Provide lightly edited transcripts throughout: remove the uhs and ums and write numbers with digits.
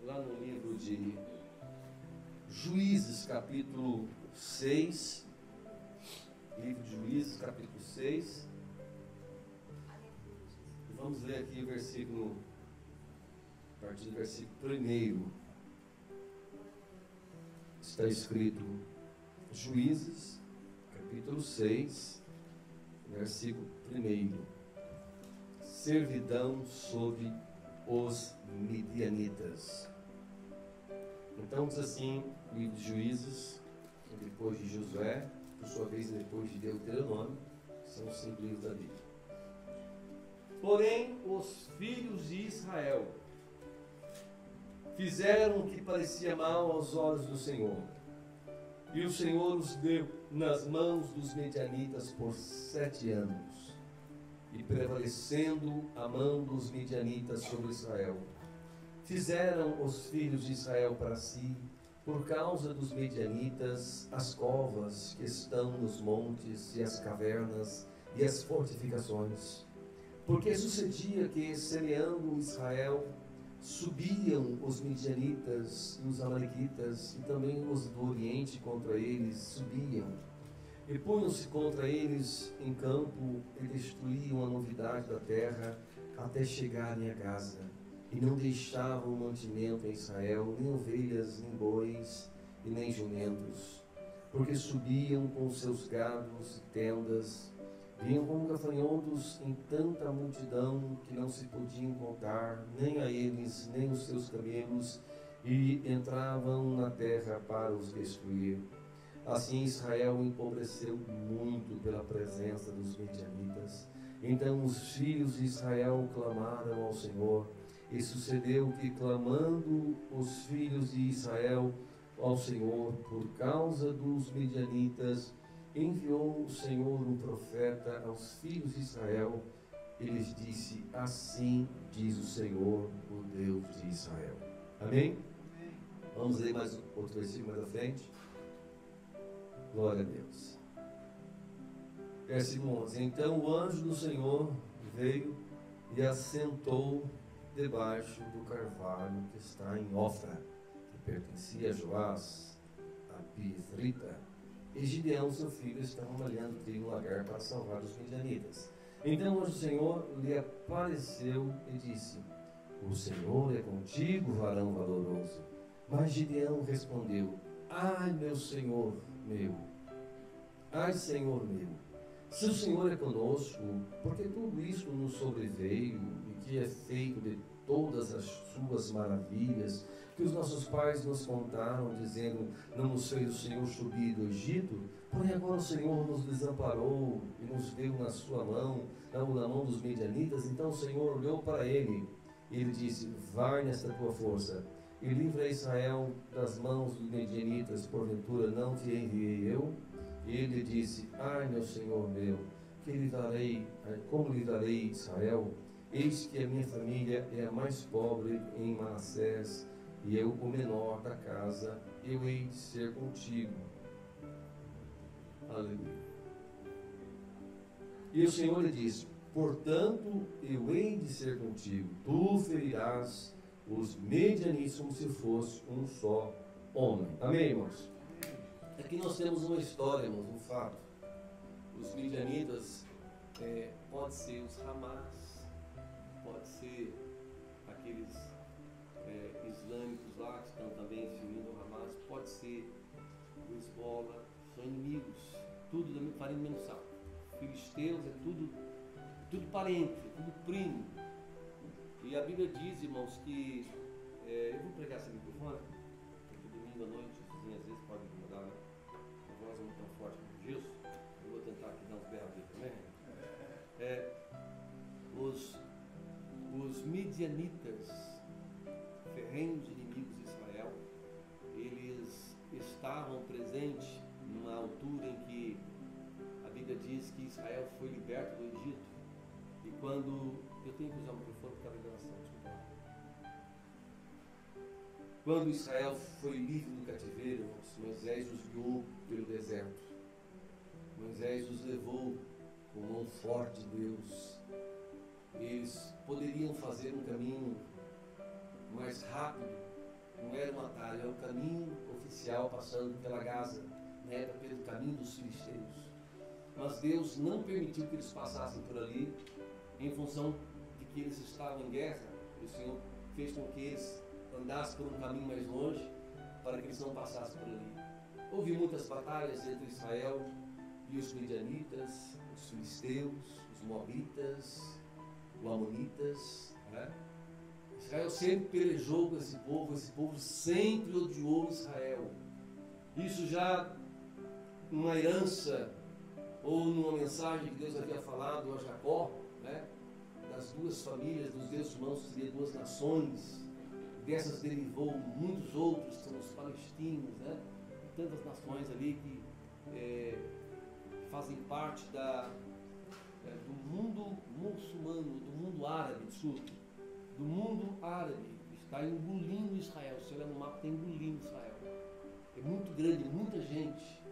lá no livro de Juízes, capítulo 6. Livro de Juízes, capítulo 6. E vamos ler aqui o versículo, a partir do versículo 1. Está escrito Juízes, capítulo 6, versículo 1. Servidão sob os midianitas. Então diz assim o livro de Juízes, depois de Josué, por sua vez depois de Deuteronômio, são os 5 livros da Bíblia. Porém, os filhos de Israel fizeram o que parecia mal aos olhos do Senhor, e o Senhor os deu nas mãos dos midianitas por 7 anos. E prevalecendo a mão dos midianitas sobre Israel, fizeram os filhos de Israel para si, por causa dos midianitas, as covas que estão nos montes e as cavernas e as fortificações. Porque sucedia que, semeando Israel, subiam os midianitas e os amalequitas, e também os do Oriente contra eles subiam. E punham-se contra eles em campo e destruíam a novidade da terra até chegarem a Gaza. E não deixavam mantimento em Israel, nem ovelhas, nem bois, e nem jumentos. Porque subiam com seus gados e tendas, vinham como gafanhotos em tanta multidão que não se podiam contar, nem a eles, nem os seus camelos, e entravam na terra para os destruir. Assim Israel empobreceu muito pela presença dos midianitas. Então os filhos de Israel clamaram ao Senhor, e sucedeu que, clamando os filhos de Israel ao Senhor por causa dos midianitas, enviou o Senhor um profeta aos filhos de Israel, e lhes disse: assim diz o Senhor, o Deus de Israel. Amém? Vamos ler mais outro versículo mais à frente. Glória a Deus. Versículo 11. Então o anjo do Senhor veio e assentou debaixo do carvalho que está em Ofra, que pertencia a Joás, a Bizrita. E Gideão, seu filho, estava malhando trigo no lagar para salvar os midianitas. Então o anjo do Senhor lhe apareceu e disse: o Senhor é contigo, varão valoroso. Mas Gideão respondeu: ai, meu Senhor meu, ai, Senhor meu, se o Senhor é conosco, porque tudo isto nos sobreveio, e que é feito de todas as suas maravilhas, que os nossos pais nos contaram, dizendo: não nos fez o Senhor subir do Egito? Porém agora o Senhor nos desamparou e nos deu na sua mão, na mão dos midianitas. Então o Senhor olhou para ele e ele disse: vai nesta tua força e livra Israel das mãos dos midianitas, porventura não te enviei eu? E ele disse: ai, meu Senhor meu, como livrarei Israel? Eis que a minha família é a mais pobre em Manassés, e eu o menor da casa, eu hei de ser contigo. Aleluia. E o Senhor lhe disse: portanto, eu hei de ser contigo, tu ferirás os midianitas como se fosse um só homem. Amém, irmãos? Aqui nós temos uma história, irmãos, um fato. Os midianitas, pode ser os Hamas, pode ser aqueles islâmicos lá que estão também se unindo ao Hamas, pode ser o Hezbollah, são inimigos, tudo da farinha do mesmo saco. Filisteus é tudo parente, tudo primo. E a Bíblia diz, irmãos, que eu vou pregar esse microfone, porque domingo à noite, assim, às vezes pode incomodar, né? A voz não é tão forte como o Gilson. Eu vou tentar aqui dar uns berros aqui também. Os midianitas, ferrenhos inimigos de Israel, eles estavam presentes numa altura em que a Bíblia diz que Israel foi liberto do Egito. E quando... eu tenho que usar o microfone porque estava em gravação, desculpa. Quando Israel foi livre do cativeiro, Moisés os guiou pelo deserto. Moisés os levou com mão forte de Deus. Eles poderiam fazer um caminho mais rápido era um atalho, era um caminho oficial passando pela Gaza, né, pelo caminho dos filisteus. Mas Deus não permitiu que eles passassem por ali, em função de que eles estavam em guerra. O Senhor fez com que eles andassem por um caminho mais longe, para que eles não passassem por ali. Houve muitas batalhas entre Israel e os midianitas, os filisteus, os moabitas, os amonitas, né? Israel sempre pelejou com esse povo sempre odiou Israel. Isso já numa herança ou numa mensagem que Deus havia falado a Jacó, né? Das duas famílias, dos dois irmãos, seria duas nações. Dessas derivou muitos outros, são os palestinos, né? Tantas nações ali que fazem parte do mundo muçulmano, do mundo árabe, desculpe, do mundo árabe, está engolindo Israel. Se olhar no mapa, está engolindo Israel. É muito grande, muita gente.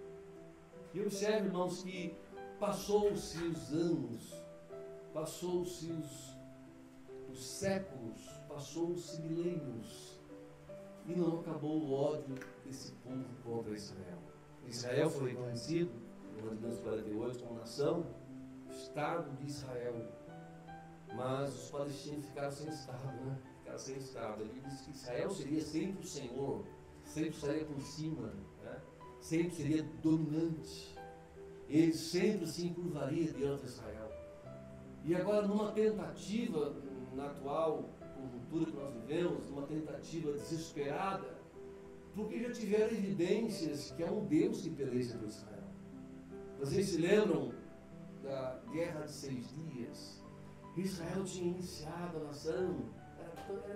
E observe, irmãos, que passou-se os anos, passou-se os séculos, passou-se milênios, e não acabou o ódio desse povo contra Israel. Israel foi reconhecido no ano de 1948 como nação, Estado de Israel, mas os palestinos ficaram sem Estado, né? Ficaram sem Estado. Ele disse que Israel seria sempre o Senhor, sempre estaria por cima, né? Sempre seria dominante, ele sempre se encurvaria diante de Israel. E agora, numa tentativa, na atual conjuntura que nós vivemos, numa tentativa desesperada, porque já tiveram evidências que há um Deus que peleja por Israel. Vocês se lembram da Guerra de 6 Dias? Israel tinha iniciado a nação,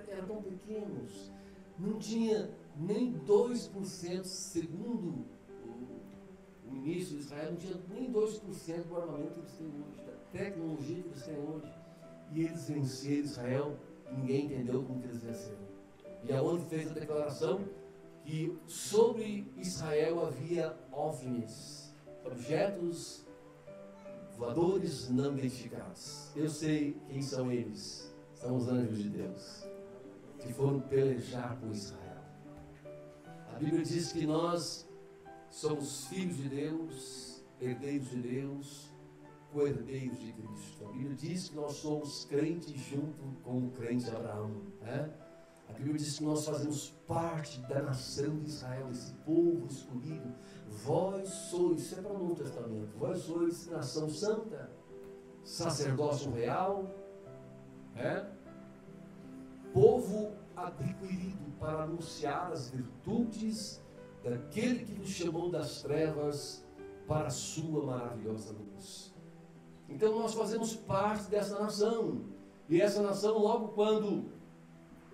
eram tão pequenos, não tinha nem 2%, segundo o ministro de Israel, não tinha nem 2% do armamento que eles têm hoje, da tecnologia que eles têm hoje. E eles venceram Israel, e ninguém entendeu como que eles venceram. E aonde fez a declaração que sobre Israel havia OVNIs, objetos voadores não identificados. Eu sei quem são eles. São os anjos de Deus, que foram pelejar por Israel. A Bíblia diz que nós somos filhos de Deus, herdeiros de Deus, co-herdeiros de Cristo. A Bíblia diz que nós somos crentes junto com o crente Abraão, né? A Bíblia diz que nós fazemos parte da nação de Israel, esse povo escolhido. Vós sois, isso é para o Novo Testamento, vós sois nação santa, sacerdócio real, povo adquirido para anunciar as virtudes daquele que nos chamou das trevas para a sua maravilhosa luz. Então nós fazemos parte dessa nação, e essa nação, logo quando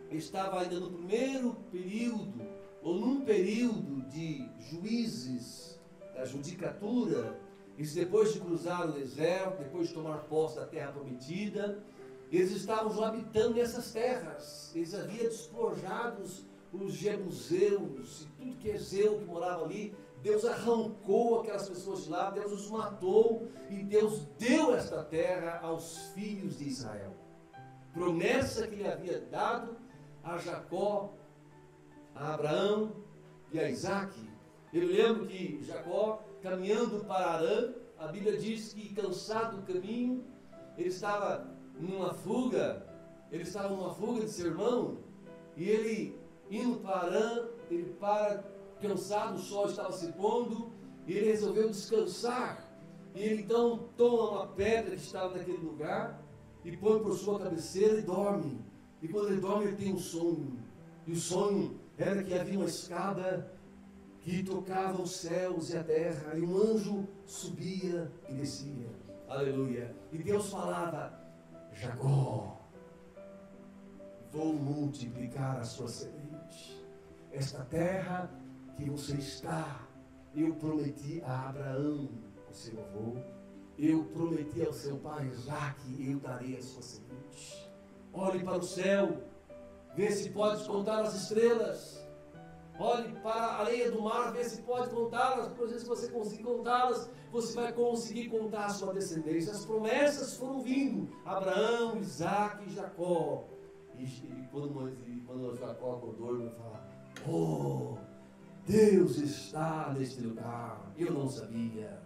estava ainda no primeiro período, ou num período de juízes, da judicatura, isso depois de cruzar o deserto, depois de tomar posse da terra prometida, eles estavam já habitando nessas terras. Eles haviam despojado os jebuseus e tudo que é zeu que morava ali. Deus arrancou aquelas pessoas de lá, Deus os matou, e Deus deu esta terra aos filhos de Israel. Promessa que ele havia dado a Jacó, a Abraão e a Isaac. Eu lembro que Jacó, caminhando para Arã, a Bíblia diz que, cansado do caminho, ele estava numa fuga de seu irmão, e ele, indo para Arã, ele para, cansado, o sol estava se pondo, e ele resolveu descansar. E ele então toma uma pedra que estava naquele lugar, e põe por sua cabeceira e dorme. E quando ele dorme, ele tem um sonho. E o sonho era que havia uma escada que tocava os céus e a terra, e um anjo subia e descia. Aleluia. E Deus falava: Jacó, vou multiplicar a sua semente. Esta terra que você está, eu prometi a Abraão, o seu avô, eu prometi ao seu pai Isaac, eu darei a sua semente. Olhe para o céu, vê se pode contar as estrelas. Olhe para a areia do mar, vê se pode contá-las. Por exemplo, se você conseguir contá-las, você vai conseguir contar a sua descendência. As promessas foram vindo: Abraão, Isaac e Jacó. E quando Jacó acordou, ele vai falar: Oh, Deus está neste lugar. Eu não sabia.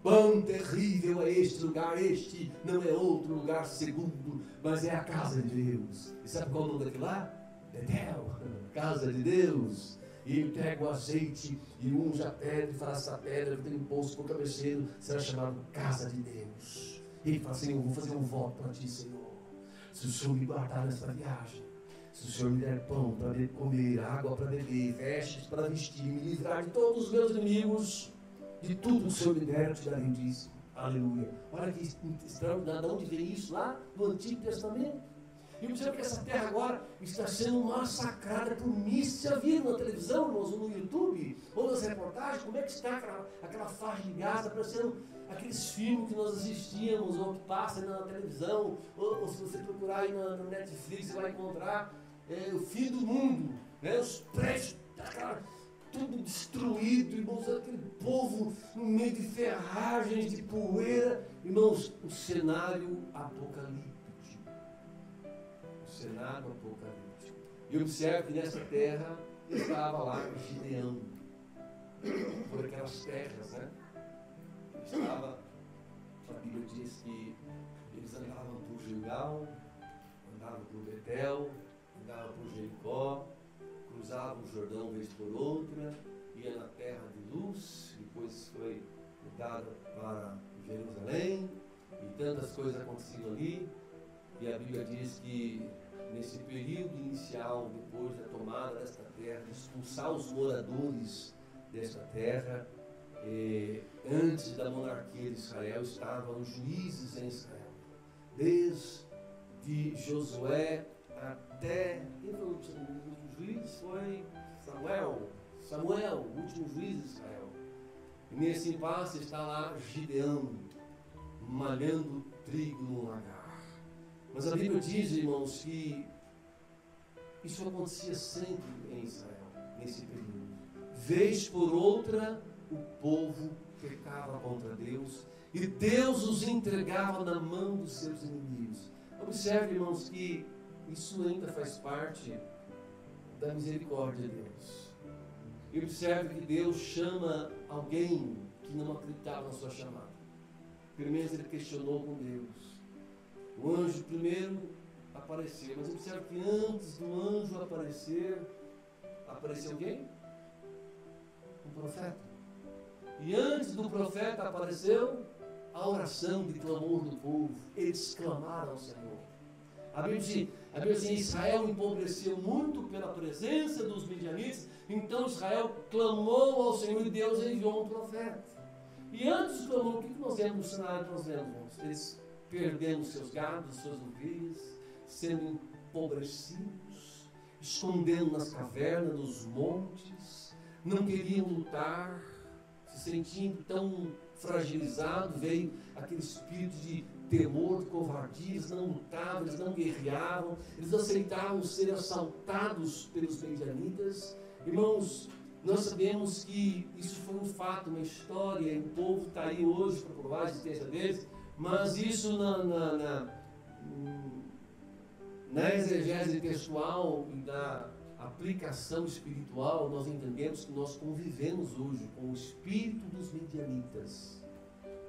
Quão terrível é este lugar. Este não é outro lugar segundo, mas é a casa de Deus. E sabe qual é o nome daquilo lá? Betel, casa de Deus. E ele pega o azeite e unge a pedra e fala: essa pedra que tem imposto por cabeceiro será chamada casa de Deus. E ele fala: Senhor, eu vou fazer um voto para ti, Senhor. Se o Senhor me guardar nesta viagem, se o Senhor me der pão para comer, água para beber, vestes para vestir, me livrar de todos os meus inimigos, de tudo que o Senhor me der, eu te darei dízimo. Aleluia. Olha que extraordinário. De onde vem isso? Lá no Antigo Testamento. E observa que essa terra agora está sendo massacrada por mísseis. Já viram na televisão, irmãos, ou no YouTube, ou nas reportagens, como é que está aquela faixa de Gaza, parecendo aqueles filmes que nós assistíamos, ou que passam na televisão, ou se você procurar aí na Netflix, você vai encontrar o fim do mundo, né? Os prédios, tudo destruído, irmãos, aquele povo no meio de ferragens, de poeira. Irmãos, o cenário apocalíptico. O cenário apocalíptico. E observe que nessa terra estava lá Gideão, por aquelas terras, né? Estava, a Bíblia diz que eles andavam por Gilgal, andavam por Betel, andavam por Jericó, cruzavam o Jordão vez por outra, ia na terra de Luz, depois foi mudada para Jerusalém, e tantas coisas aconteciam ali. E a Bíblia diz que nesse período inicial, depois da tomada desta terra, de expulsar os moradores desta terra, antes da monarquia de Israel, estavam os juízes em Israel. Desde Josué até... Quem foi o último juiz? Foi Samuel, o último juiz de Israel. E nesse impasse está lá Gideão, malhando trigo no lagar. Mas a Bíblia diz, irmãos, que isso acontecia sempre em Israel, nesse período. Vez por outra, o povo pecava contra Deus e Deus os entregava na mão dos seus inimigos. Observe, irmãos, que isso ainda faz parte da misericórdia de Deus. E observe que Deus chama alguém que não acreditava na sua chamada. Primeiro ele questionou com Deus. O anjo primeiro apareceu, mas observe que antes do anjo aparecer, apareceu quem? Um profeta. E antes do profeta apareceu a oração de clamor do povo. Eles clamaram ao Senhor. A Bíblia diz, Israel empobreceu muito pela presença dos midianitas, então Israel clamou ao Senhor e Deus enviou um profeta. E antes do clamor, o que nós vemos no cenário que nós vemos? Eles perdendo seus gados, suas ovelhas, sendo empobrecidos, escondendo nas cavernas, nos montes, não queriam lutar, se sentindo tão fragilizados. Veio aquele espírito de temor, de covardia, eles não lutavam, eles não guerreavam, eles aceitavam ser assaltados pelos midianitas. Irmãos, nós sabemos que isso foi um fato, uma história, e o povo está aí hoje para provar a existência deles, mas isso na exegese textual e na aplicação espiritual, nós entendemos que nós convivemos hoje com o espírito dos midianitas.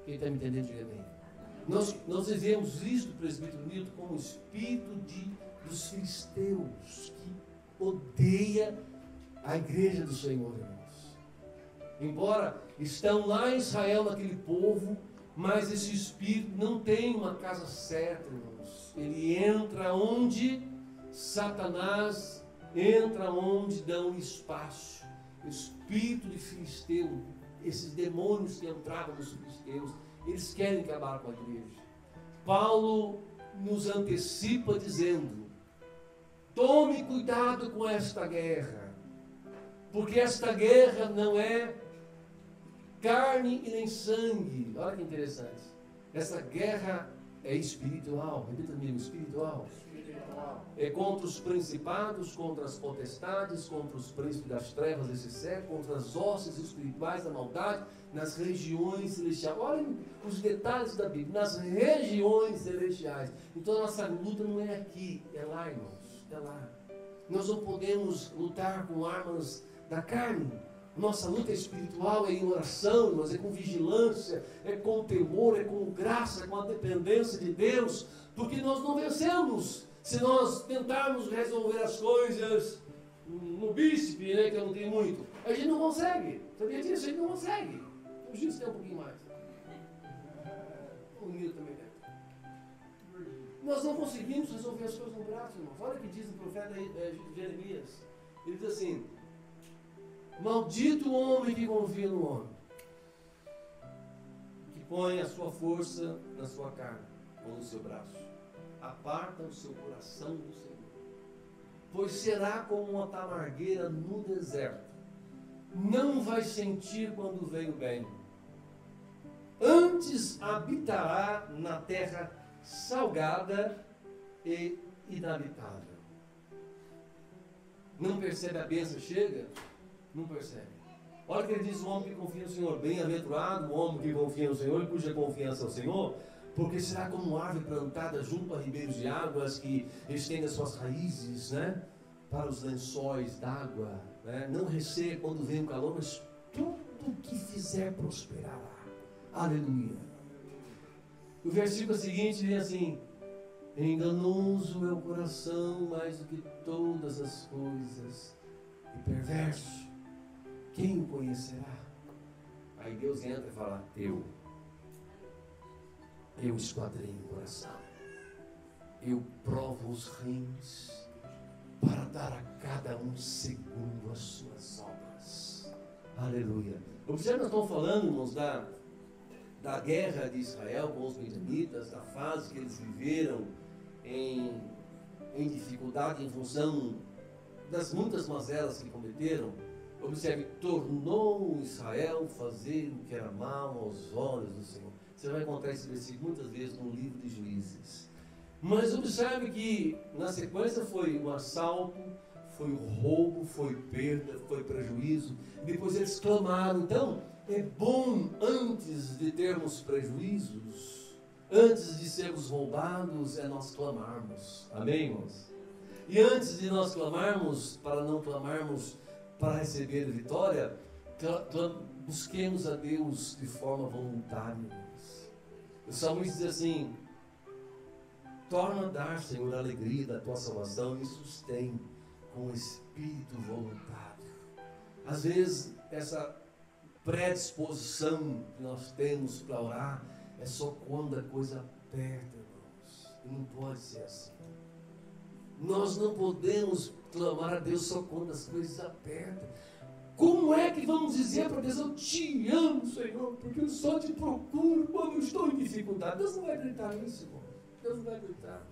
Quem está me entendendo, diga bem. Nós vivemos isto, presbítero Nilton, como o espírito dos filisteus, que odeia a igreja do Senhor, irmãos. Embora estão lá em Israel, naquele povo, mas esse espírito não tem uma casa certa, irmãos. Ele entra onde Satanás entra, onde dão espaço. O espírito de filisteu, esses demônios que entravam nos filisteus, eles querem acabar com a igreja. Paulo nos antecipa dizendo: tome cuidado com esta guerra, porque esta guerra não é carne e nem sangue. Olha que interessante. Essa guerra é espiritual. Repita comigo: espiritual. É contra os principados, contra as potestades, contra os príncipes das trevas desse século, contra as hostes espirituais da maldade nas regiões celestiais. Olhem os detalhes da Bíblia, nas regiões celestiais. Então a nossa luta não é aqui, é lá, irmãos, é lá. Nós não podemos lutar com armas da carne. Nossa luta espiritual é em oração, mas é com vigilância, é com temor, é com graça, é com a dependência de Deus, porque nós não vencemos se nós tentarmos resolver as coisas no bíceps, né, que eu não tenho muito. A gente não consegue. Sabia disso? A gente não consegue. O Gilson tem um pouquinho mais. O Nilo também tem. Nós não conseguimos resolver as coisas no braço, irmãos. Olha o que diz o profeta Jeremias. Ele diz assim: maldito o homem que confia no homem, que põe a sua força na sua carne ou no seu braço. Aparta o seu coração do Senhor, pois será como uma tamargueira no deserto. Não vai sentir quando vem o bem. Antes habitará na terra salgada e inabitável. Não percebe a bênção chega? Não percebe. Olha o que ele diz: o homem que confia no Senhor. Bem-aventurado o homem que confia no Senhor e cuja confiança é o Senhor, porque será como uma árvore plantada junto a ribeiros de águas, que estende as suas raízes, né, para os lençóis d'água, né? Não receia quando vem o calor, mas tudo que fizer prosperará. Aleluia. O versículo seguinte diz assim: enganoso é o coração mais do que todas as coisas, e perverso, quem o conhecerá? Aí Deus entra e fala: eu esquadrinho o coração, eu provo os rins, para dar a cada um segundo as suas obras. Aleluia. Observe, nós estamos falando, irmãos, da guerra de Israel com os midianitas, da fase que eles viveram em dificuldade em função das muitas mazelas que cometeram. Observe: tornou Israel fazer o que era mal aos olhos do Senhor. Você vai encontrar esse versículo muitas vezes no livro de Juízes. Mas observe que na sequência foi um assalto, foi roubo, foi perda, foi prejuízo. Depois eles clamaram. Então, é bom, antes de termos prejuízos, antes de sermos roubados, é nós clamarmos. Amém, irmãos? E antes de nós clamarmos, para não clamarmos para receber vitória, busquemos a Deus de forma voluntária. O salmista diz assim: torna a dar, Senhor, a alegria da tua salvação e sustém com espírito voluntário. Às vezes, essa predisposição que nós temos para orar é só quando a coisa aperta, irmãos. E não pode ser assim. Nós não podemos clamar a Deus só quando as coisas apertam. Como é que vamos dizer para Deus: eu te amo, Senhor, porque eu só te procuro quando eu estou em dificuldade? Deus não vai gritar isso, irmão. Deus não vai gritar.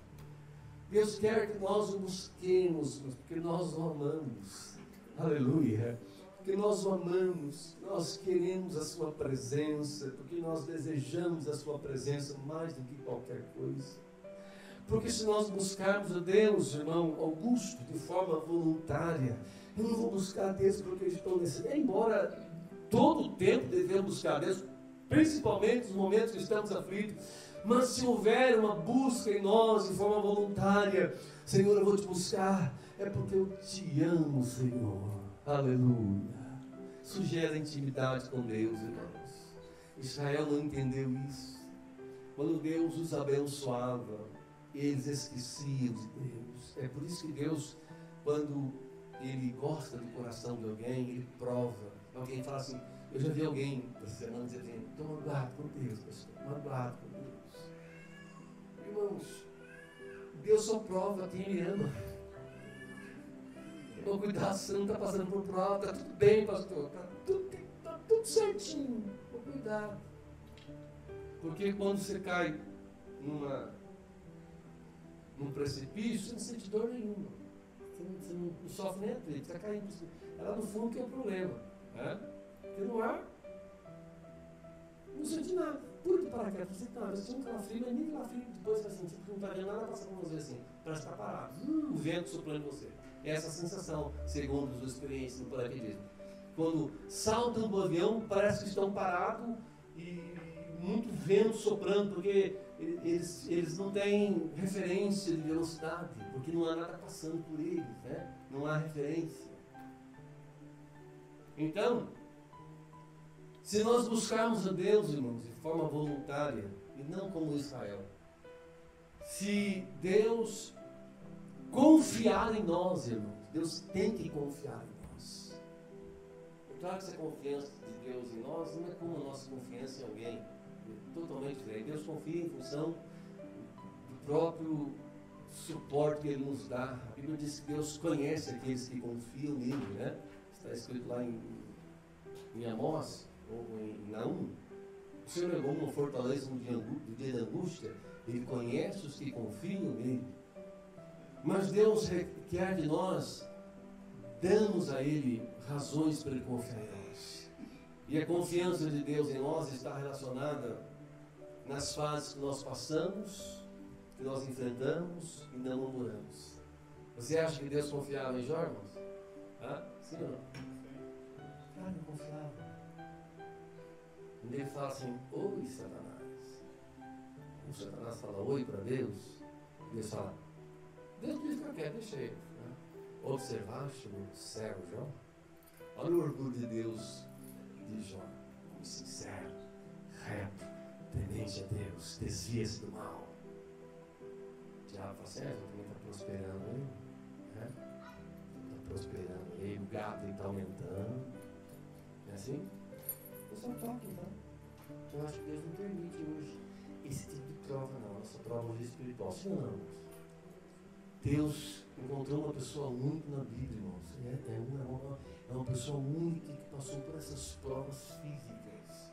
Deus quer que nós o busquemos, porque nós o amamos. Aleluia. Porque nós o amamos, nós queremos a sua presença, porque nós desejamos a sua presença mais do que qualquer coisa. Porque se nós buscarmos a Deus, irmão Augusto, de forma voluntária, eu não vou buscar a Deus porque eu estou nesse... Embora todo o tempo devemos buscar a Deus, principalmente nos momentos que estamos aflitos, mas se houver uma busca em nós de forma voluntária: Senhor, eu vou te buscar, é porque eu te amo, Senhor. Aleluia. Sugere intimidade com Deus, irmãos. Israel não entendeu isso. Quando Deus os abençoava, eles esqueciam de Deus. É por isso que Deus, quando Ele gosta do coração de alguém, Ele prova. Alguém fala assim: eu já vi alguém essa semana dizer assim: estou magoado com Deus, pastor, magoado com Deus. Irmãos, Deus só prova quem Ele ama. Então, cuidado, você não está passando por prova. Está tudo bem, pastor, está tudo certinho. Cuidado, porque quando você cai num precipício, você não sente dor nenhuma. Você não sofre nem atrito, você está caindo. É lá no fundo que é o problema. Né? Porque no ar, não sente nada. Pula de paraquedas, você está um calafrio, mas nem calafrio depois você vai sentir, porque não está vendo nada passando com você assim. Parece que está parado. O vento soprando em você. É essa sensação, segundo as experiências no paraquedismo. Quando saltam do avião, parece que estão parados e muito vento soprando, porque eles não têm referência de velocidade, porque não há nada passando por eles, né? Não há referência. Então, se nós buscarmos a Deus, irmãos, de forma voluntária, e não como Israel, se Deus confiar em nós, irmãos, Deus tem que confiar em nós. É claro que essa confiança de Deus em nós não é como a nossa confiança em alguém, é totalmente diferente. Deus confia em função do próprio suporte que Ele nos dá. A Bíblia diz que Deus conhece aqueles que confiam nele, né? Está escrito lá em Amós, ou em Naum. O Senhor é bom, uma fortaleza no dia da angústia. Ele conhece os que confiam nele. Mas Deus requer de nós, damos a Ele razões para Ele confiar em nós. E a confiança de Deus em nós está relacionada nas fases que nós passamos, que nós enfrentamos e não murmuramos. Você acha que Deus confiava em Jó, irmãos? Sim ou não? Claro que confiava. Quando ele fala assim, oi Satanás. O Satanás fala oi para Deus. Deus fala, Deus me fica quieto, deixa ele. Observaste o servo Jó? Olha o orgulho de Deus de Jó. Sincero, reto, temente a Deus, desvia-se do mal. O diabo fala assim, também está prosperando ele. Está prosperando ele, o gato está aumentando. Não é assim? Eu só toque então. Eu acho que Deus não permite hoje esse tipo de prova, não. Essa prova hoje é espiritual. Sim ou não? Deus encontrou uma pessoa única na Bíblia, irmãos. É uma pessoa única que passou por essas provas físicas.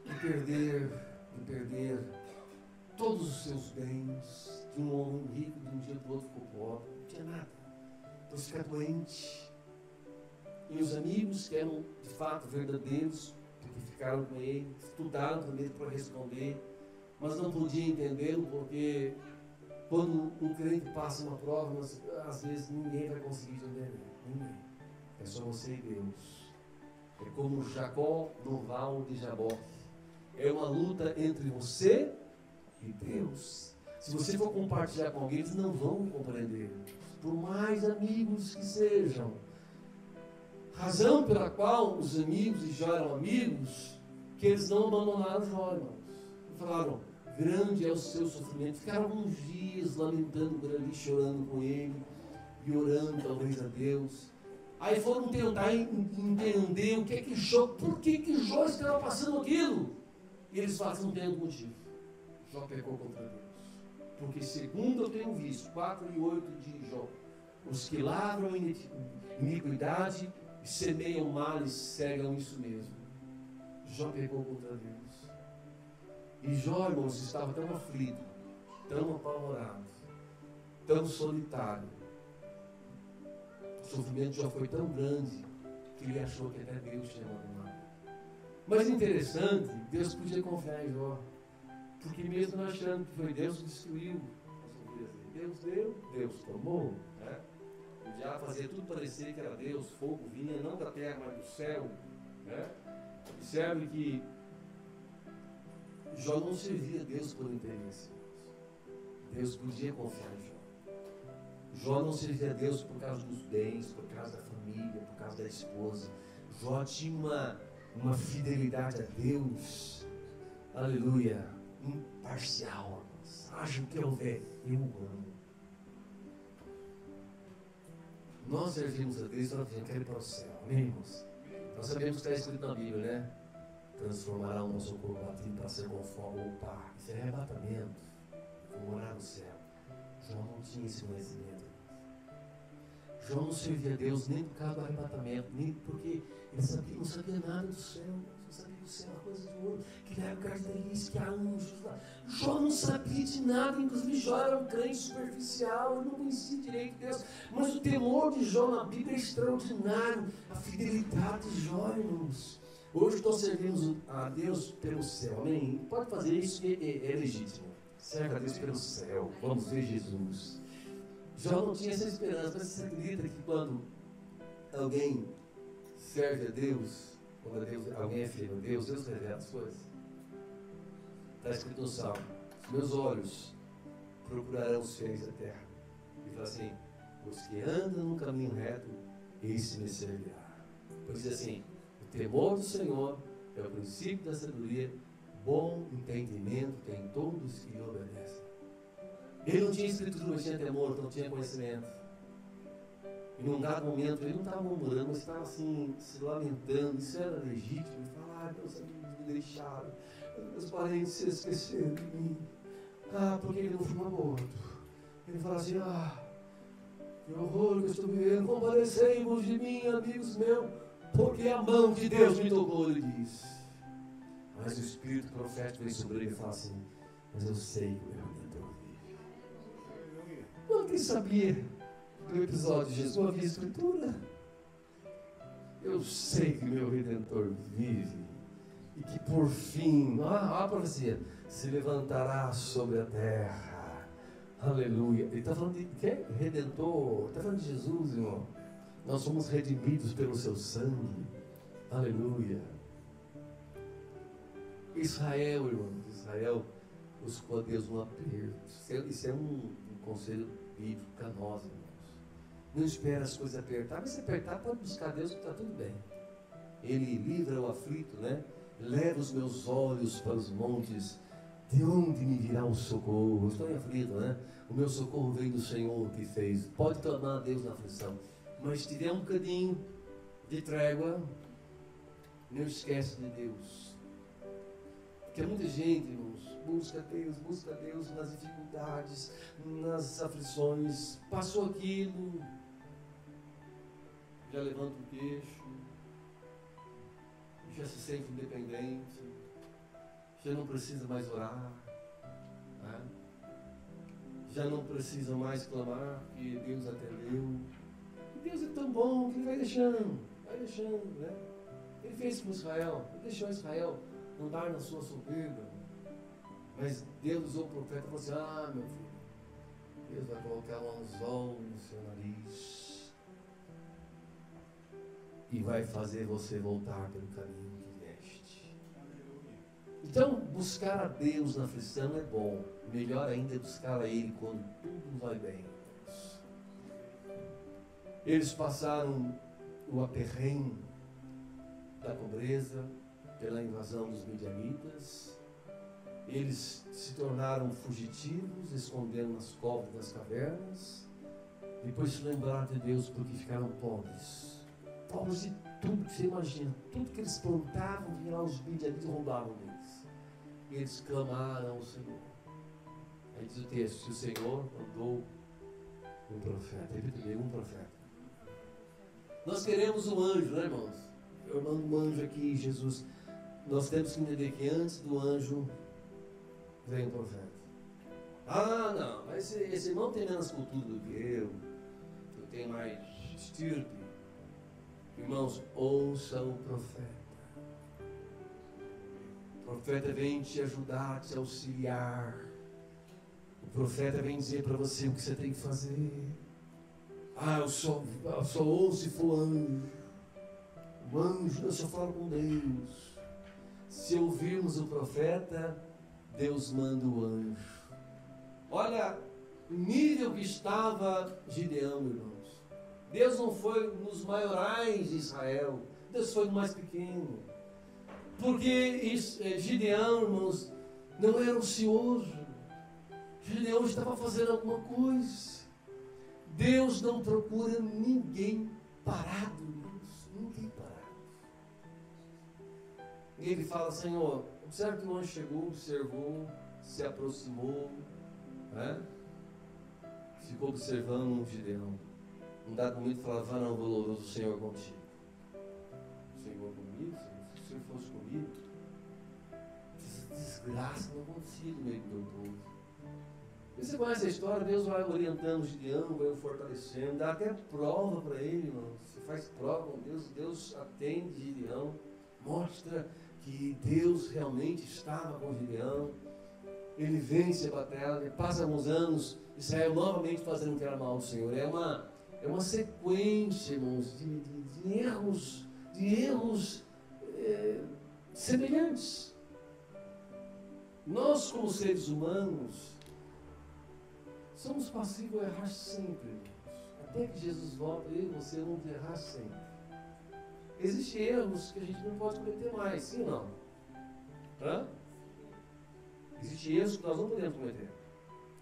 De perder todos os seus bens, de um homem rico, de um dia para o outro ficou pobre, não tinha nada. Então fica doente. E os amigos que eram de fato verdadeiros, porque ficaram com ele, estudaram também para responder, mas não podiam entendê-lo, porque quando um crente passa uma prova, mas, às vezes ninguém vai conseguir entender. Ninguém. É só você e Deus. É como Jacó no val de Jaboque. É uma luta entre você e Deus. Se você for compartilhar com alguém, eles não vão compreender. Por mais amigos que sejam. Razão pela qual os amigos de Jó eram amigos, que eles não abandonaram Jó, irmãos. Falaram, grande é o seu sofrimento. Ficaram uns dias lamentando por ali, chorando com ele, e orando talvez a Deus. Aí foram tentar entender o que é que Jó, por que Jó estava passando aquilo. E eles falam, não tem outro motivo. Jó pecou contra Deus. Porque segundo eu tenho visto, 4 e 8 de Jó, os que lavram iniquidade e semeiam males, cegam isso mesmo. Jó pecou contra Deus. E Jó, irmãos, estava tão aflito, tão apavorado, tão solitário. O sofrimento de Jó foi tão grande que ele achou que até Deus tinha abandonado. Mas interessante, Deus podia confiar em Jó, porque mesmo achando que foi Deus que destruiu, Deus deu, Deus tomou, né? O diabo fazia tudo parecer que era Deus, fogo vinha não da terra, mas do céu, né? Observe que Jó não servia a Deus por interesse. Deus podia confiar em Jó. Jó não servia a Deus por causa dos bens, por causa da família, por causa da esposa. Jó tinha uma fidelidade a Deus, aleluia, imparcial. Haja o que houver, eu amo. Nós servimos a Deus, nós queremos ir para o céu, amém, irmãos? Nós sabemos que está escrito na Bíblia, né? Transformará o nosso corpo batido para ser conforme ao Pai. Isso é arrebatamento. Vou morar no céu. João não tinha esse conhecimento. João não servia a Deus nem por causa do arrebatamento, nem porque ele não sabia nada do céu. Não sabia que o céu era coisa de ouro, que era característica, que há anjos lá. Jó não sabia de nada, inclusive Jó era um crente superficial, ele não conhecia direito Deus. Mas o temor de Jó na Bíblia é extraordinário. A fidelidade de Jó, irmãos. Hoje nós servimos a Deus pelo céu, amém? Pode fazer isso, é legítimo. Serve a Deus pelo céu, vamos ver Jesus. Jó não tinha essa esperança, mas você acredita que quando alguém serve a Deus, quando alguém é filho de Deus, Deus revela as coisas? Está escrito no Salmo: os meus olhos procurarão os fiéis da terra. E fala assim: os que andam no caminho reto, esse me servirá. Pois diz assim: o temor do Senhor é o princípio da sabedoria, bom entendimento tem todos que lhe obedecem. Ele não tinha escritura, mas tinha temor, não tinha conhecimento. E num dado momento, ele não estava murmurando, mas estava assim, se lamentando. Isso era legítimo. Ele falava: meus amigos me deixaram, meus parentes se esqueceram de mim. Porque ele não foi morto. Ele fala assim: que horror que eu estou vivendo, compadecei-vos de mim, amigos meus, porque a mão de Deus me tocou, ele diz. Mas o Espírito profético vem sobre ele e fala assim: mas eu sei que o meu Redentor vive. Não, quem sabia do episódio de Jesus havia Escritura? Eu sei que meu Redentor vive e que por fim, a profecia, se levantará sobre a terra. Aleluia. Ele está falando de quem? Redentor. Está falando de Jesus, irmão. Nós somos redimidos pelo seu sangue. Aleluia. Israel, irmão, Israel buscou a Deus no aperto. Isso é um conselho bíblico para nós, irmãos. Não espera as coisas apertar, mas se apertar, pode buscar a Deus que está tudo bem. Ele livra o aflito, né? Leva os meus olhos para os montes. De onde me virá o socorro? Eu estou em aflito, né? O meu socorro vem do Senhor que fez. Pode clamar a Deus na aflição, mas se tiver um bocadinho de trégua, não esquece de Deus. Porque muita gente, irmãos, busca Deus nas dificuldades, nas aflições. Passou aquilo, já levanta o queixo, já se sente independente, já não precisa mais orar, né? Já não precisa mais clamar que Deus atendeu. E Deus é tão bom que Ele vai deixando, né? Ele fez com Israel, Ele deixou Israel andar na sua soberba. Mas Deus usou o profeta e falou assim: meu filho, Deus vai colocar um anzol no seu nariz e vai fazer você voltar pelo caminho que vieste. Então, buscar a Deus na aflição é bom. Melhor ainda é buscar a Ele quando tudo vai bem. Eles passaram o aperrenho da pobreza pela invasão dos midianitas. Eles se tornaram fugitivos, escondendo nas covas das cavernas. Depois se lembraram de Deus porque ficaram pobres. Pobres de tudo que você imagina. Tudo que eles plantavam, vinha lá os midianitas e roubavam deles. E eles clamaram ao Senhor. Aí diz o texto: o Senhor mandou um profeta. Repita comigo: um profeta. Nós queremos um anjo, né, irmãos? Eu mando um anjo aqui, Jesus. Nós temos que entender que antes do anjo vem o profeta. Não, mas esse irmão tem menos cultura do que eu tenho mais estirpe. Irmãos, ouça o profeta. O profeta vem te ajudar, te auxiliar. O profeta vem dizer para você o que você tem que fazer. Eu só ouço se for anjo. O anjo, eu só falo com Deus. Se ouvirmos o profeta, Deus manda o anjo. Olha o nível que estava Gideão, irmãos. Deus não foi nos maiorais de Israel. Deus foi no mais pequeno. Porque Gideão, irmãos, não era ocioso. Gideão estava fazendo alguma coisa. Deus não procura ninguém parado, irmãos. Ninguém parado. E ele fala: Senhor, observa que o anjo chegou, observou, se aproximou, né? Ficou observando Gideão. Um dado momento falava: não, valoroso Senhor contigo. O Senhor comigo? Se o Senhor fosse comigo, desgraça não acontecia no meio do povo. E você conhece a história? Deus vai orientando Gideão, vai o fortalecendo, dá até prova para ele, irmão. Você faz prova com Deus, Deus atende Gideão, mostra que Deus realmente estava com Gideão. Ele vence a batalha, passa alguns anos, Israel novamente fazendo o que era mal ao Senhor. É uma sequência, irmãos, de erros semelhantes. Nós, como seres humanos, somos passíveis a errar sempre, irmãos. Até que Jesus volta, eu e você vamos errar sempre. Existem erros que a gente não pode cometer mais, sim ou não? Hã? Existem erros que nós não podemos cometer.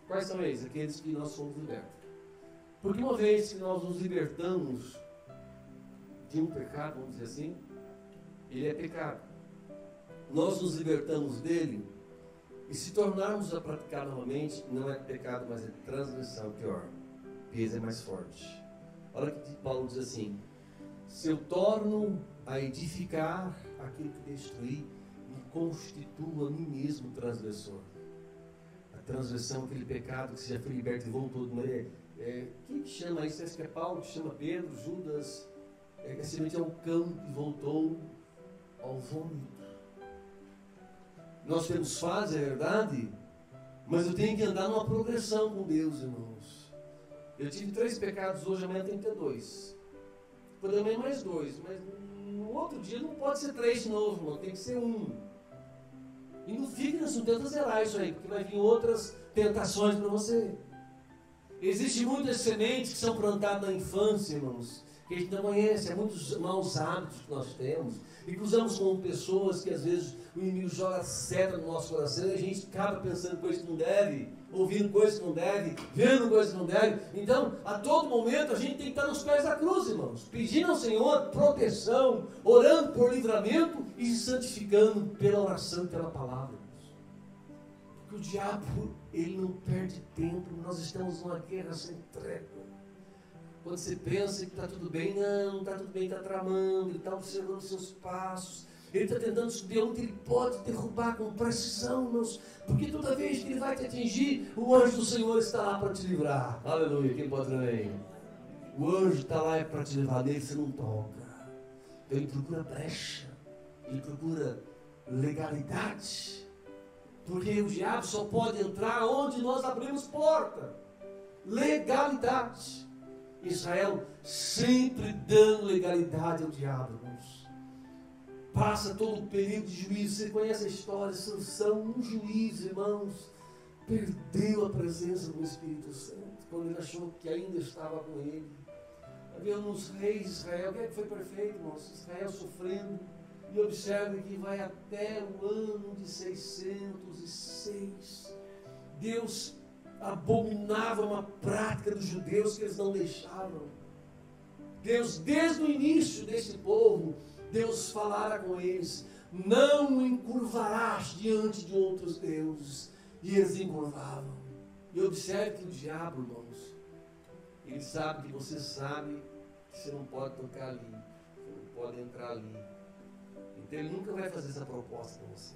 Quais são eles? Aqueles que nós somos libertos. Porque uma vez que nós nos libertamos de um pecado, vamos dizer assim, ele é pecado. Nós nos libertamos dele e se tornarmos a praticar novamente, não é pecado, mas é transgressão, pior. Peso é mais forte. Olha que Paulo diz assim: se eu torno a edificar aquilo que destruí, me constituo a mim mesmo transgressor. A transgressão é aquele pecado que você já foi liberto e voltou de maneira. Quem que chama isso? Acho que é Paulo que chama Pedro, Judas. É semelhante ao cão que voltou ao vômito. Nós temos fase, é verdade, mas eu tenho que andar numa progressão com Deus, irmãos. Eu tive 3 pecados hoje, amanhã tem que ter 2. Depois amanhã mais 2, mas no outro dia não pode ser 3 de novo, irmão, tem que ser 1. E não fique nesse tenta zerar isso aí, porque vai vir outras tentações para você. Existem muitas sementes que são plantadas na infância, irmãos, que a gente não conhece, é muitos maus hábitos que nós temos, e cruzamos com pessoas que às vezes o inimigo joga seta no nosso coração e a gente acaba pensando coisas que não deve, ouvindo coisas que não deve, vendo coisas que não deve. Então, a todo momento a gente tem que estar nos pés da cruz, irmãos, pedindo ao Senhor proteção, orando por livramento e se santificando pela oração e pela palavra. Porque o diabo, ele não perde tempo, nós estamos numa guerra sem trégua. Quando você pensa que está tudo bem, não está tudo bem, está tramando, ele está observando os seus passos, ele está tentando subir onde ele pode derrubar com precisão, irmãos, porque toda vez que ele vai te atingir, o anjo do Senhor está lá para te livrar. Aleluia, quem pode também? O anjo está lá para te livrar dele, você não toca. Então ele procura brecha, ele procura legalidade, porque o diabo só pode entrar onde nós abrimos porta. Legalidade. Israel sempre dando legalidade ao diabo, irmãos. Passa todo o período de juízo. Você conhece a história de Sansão, um juiz, irmãos, perdeu a presença do Espírito Santo, quando ele achou que ainda estava com ele. Havia uns reis de Israel, quem é que foi perfeito, irmãos? Israel sofrendo, e observe que vai até o ano de 606. Deus abominava uma prática dos judeus que eles não deixavam. Deus, desde o início desse povo, Deus falara com eles: não encurvarás diante de outros deuses. E eles encurvavam. E observe que o diabo, irmãos, ele sabe que você sabe que você não pode tocar ali, você não pode entrar ali. Então ele nunca vai fazer essa proposta com você.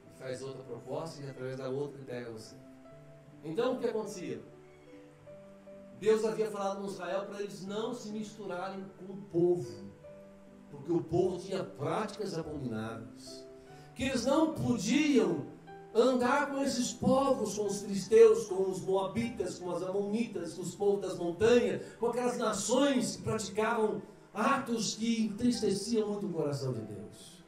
Ele faz outra proposta e através da outra ele pega você. Então o que acontecia? Deus havia falado com Israel para eles não se misturarem com o povo, porque o povo tinha práticas abomináveis, que eles não podiam andar com esses povos, com os filisteus, com os moabitas, com as amonitas, com os povos das montanhas, com aquelas nações que praticavam atos que entristeciam muito o coração de Deus.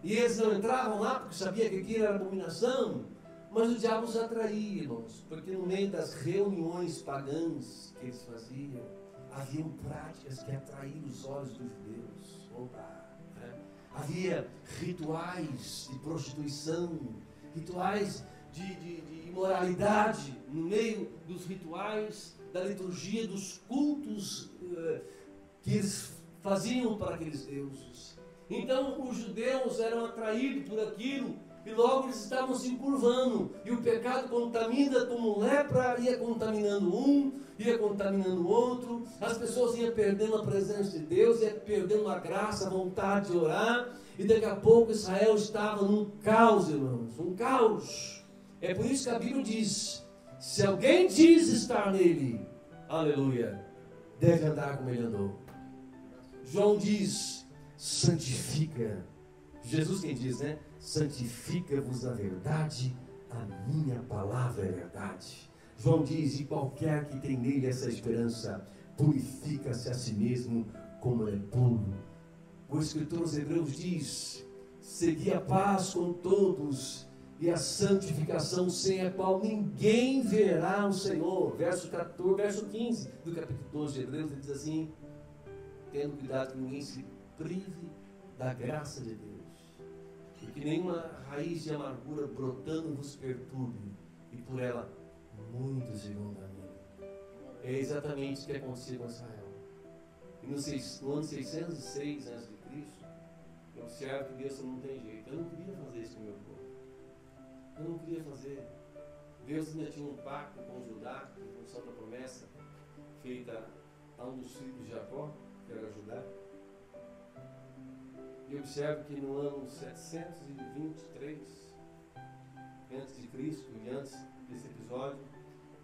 E eles não entravam lá porque sabiam que aquilo era abominação. Mas o diabo os atraía, irmãos, porque no meio das reuniões pagãs que eles faziam, haviam práticas que atraíam os olhos dos judeus. Havia rituais de prostituição, rituais de imoralidade, no meio dos rituais da liturgia, dos cultos que eles faziam para aqueles deuses. Então os judeus eram atraídos por aquilo, e logo eles estavam se encurvando, e o pecado contamina como lepra, ia contaminando um, ia contaminando o outro, as pessoas iam perdendo a presença de Deus, iam perdendo a graça, a vontade de orar, e daqui a pouco Israel estava num caos, irmãos, um caos. É por isso que a Bíblia diz: se alguém diz estar nele, aleluia, deve andar como ele andou. João diz: santifica. Jesus quem diz, né? Santifica-vos na verdade, a minha palavra é verdade. João diz: e qualquer que tem nele essa esperança, purifica-se a si mesmo como é puro. O escritor aos Hebreus diz: Segui a paz com todos e a santificação, sem a qual ninguém verá o Senhor. Verso 15 do capítulo 12 de Hebreus, ele diz assim: tendo cuidado que ninguém se prive da graça de Deus, e que nenhuma raiz de amargura brotando vos perturbe, e por ela muitos irão a mim. É exatamente o que aconteceu com Israel. E no ano 606 a.C., eu observo que Deus não tem jeito. Eu não queria fazer isso com o meu povo. Eu não queria fazer. Deus ainda tinha um pacto com Judá, em função da promessa feita a um dos filhos de Jacó, que era Judá. E observo que no ano 723 a.C., e antes desse episódio,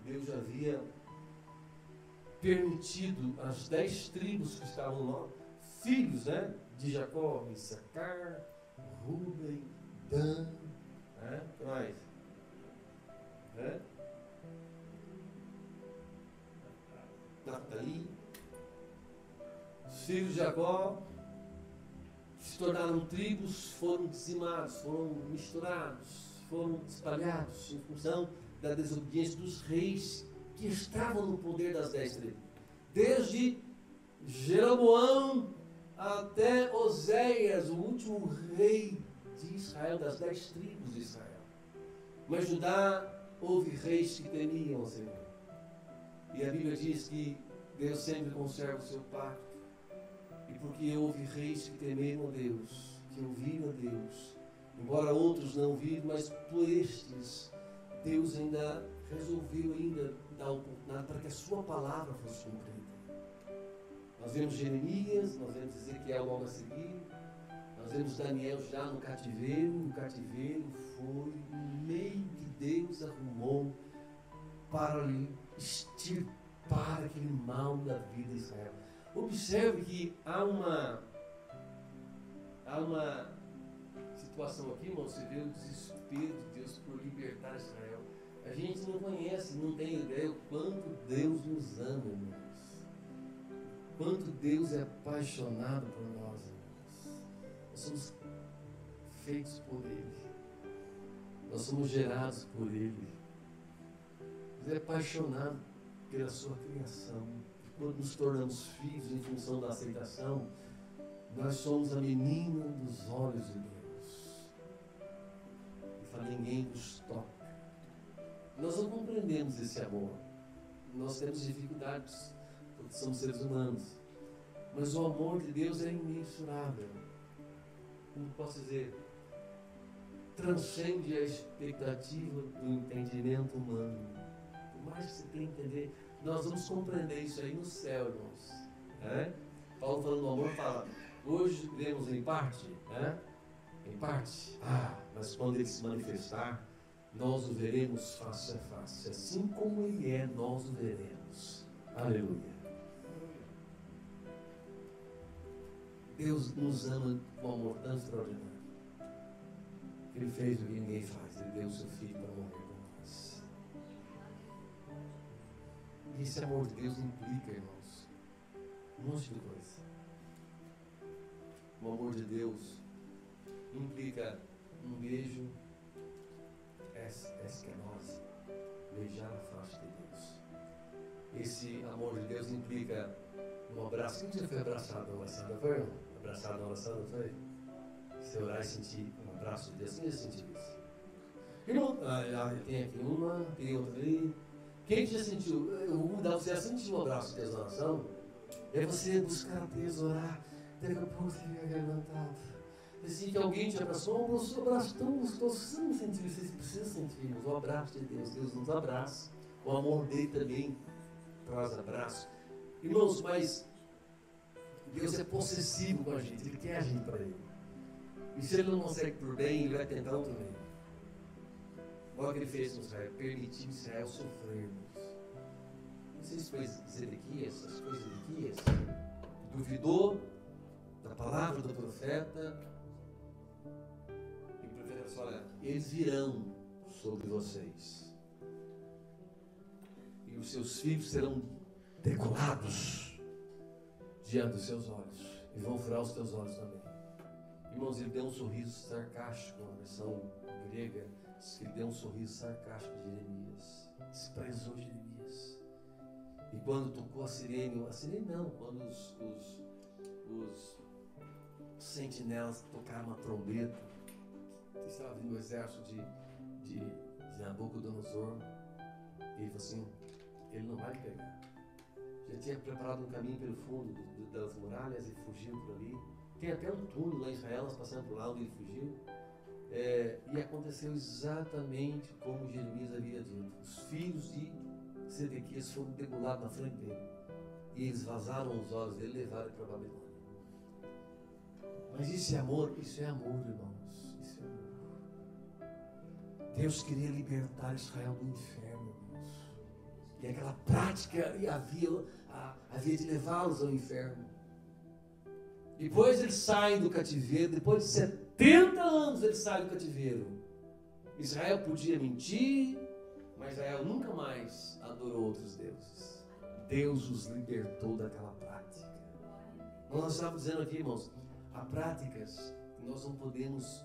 Deus já havia permitido as 10 tribos que estavam lá, filhos, de Jacó, Issacar, Ruben, Dan, que mais? Naftali. Os filhos de Jacó se tornaram tribos, foram dizimados, foram misturados, foram espalhados em função da desobediência dos reis que estavam no poder das 10 tribos. Desde Jeroboão até Oséias, o último rei de Israel, das 10 tribos de Israel. Mas Judá houve reis que temiam o Senhor. E a Bíblia diz que Deus sempre conserva o seu pacto. E porque houve reis que temeram a Deus, que ouviram a Deus, embora outros não ouviram, mas por estes, Deus ainda resolveu dar oportunidade para que a sua palavra fosse cumprida. Nós vemos Jeremias, nós vemos Ezequiel logo a seguir, nós vemos Daniel já no cativeiro. O cativeiro foi o meio que Deus arrumou para extirpar aquele mal da vida de Israel. Observe que há uma situação aqui, irmão, você vê o desespero de Deus por libertar Israel. A gente não conhece, não tem ideia o quanto Deus nos ama, irmãos. Quanto Deus é apaixonado por nós, irmãos. Nós somos feitos por Ele. Nós somos gerados por Ele. Deus é apaixonado pela sua criação. Quando nos tornamos filhos em função da aceitação, nós somos a menina dos olhos de Deus. E fala, ninguém nos toca. Nós não compreendemos esse amor. Nós temos dificuldades, porque somos seres humanos. Mas o amor de Deus é imensurável. Como posso dizer? Transcende a expectativa do entendimento humano. Por mais que você tenha que entender, nós vamos compreender isso aí no céu, irmãos. Paulo falando do amor fala, hoje vemos em parte, em parte. Mas quando ele se manifestar, nós o veremos face a face. Assim como ele é, nós o veremos. Aleluia. Deus nos ama com um amor tão extraordinário. Ele fez o que ninguém faz. Ele deu o seu filho para morrer por nós. E esse amor de Deus implica, irmãos, um monte de coisa. O amor de Deus implica um beijo, esquenose, beijar a face de Deus. Esse amor de Deus implica um abraço. Quem já foi abraçado na oração? Já foi? Abraçado na oração, não foi? Você orar e sentir um abraço de Deus, quem já sentiu isso? Irmão, tem aqui uma, tem outra ali. Quem já sentiu? Eu vou mudar, você já sentiu um abraço de Deus na oração? É você buscar a Deus, orar, daqui a pouco você fica levantado. Assim que alguém te abraçou, um abraço tão gostoso, você não sentiu isso, você precisa sentir o abraço de Deus. Deus nos abraça, o amor dele também traz abraço. Irmãos, mas Deus é possessivo com a gente, Ele quer a gente para Ele. E se Ele não consegue por bem, Ele vai tentar outro meio. Igual que Ele fez com Israel, permitiu Israel sofrer. Não sei se foi Zedequias, as coisas de Zedequias, duvidou da palavra do profeta. E o profeta disse, olha, eles virão sobre vocês. E os seus filhos serão decolados diante dos seus olhos. E vão furar os teus olhos também. Irmãos, ele deu um sorriso sarcástico, na versão grega, diz que ele deu um sorriso sarcástico de Jeremias, desprezou Jeremias. E quando tocou a sirene não, quando os sentinelas tocaram uma trombeta, estava vindo o exército de Nabucodonosor, e ele falou assim, ele não vai me pegar. Já tinha preparado um caminho pelo fundo das muralhas e fugiu por ali. Tem até um túnel lá em Israel, nós passamos por lá onde ele fugiu. E aconteceu exatamente como Jeremias havia dito. Os filhos de Sedequias foram degolados na frente dele. E eles vazaram os olhos dele e levaram ele para a Babilônia. Mas isso é amor? Isso é amor, irmãos. Isso é amor. Deus queria libertar Israel do inferno, irmãos. E aquela prática havia de levá-los ao inferno. Depois eles saem do cativeiro, depois de 70 anos eles saem do cativeiro. Israel podia mentir, mas Israel nunca mais adorou outros deuses. Deus os libertou daquela prática. Nós estávamos dizendo aqui, irmãos, há práticas que nós não podemos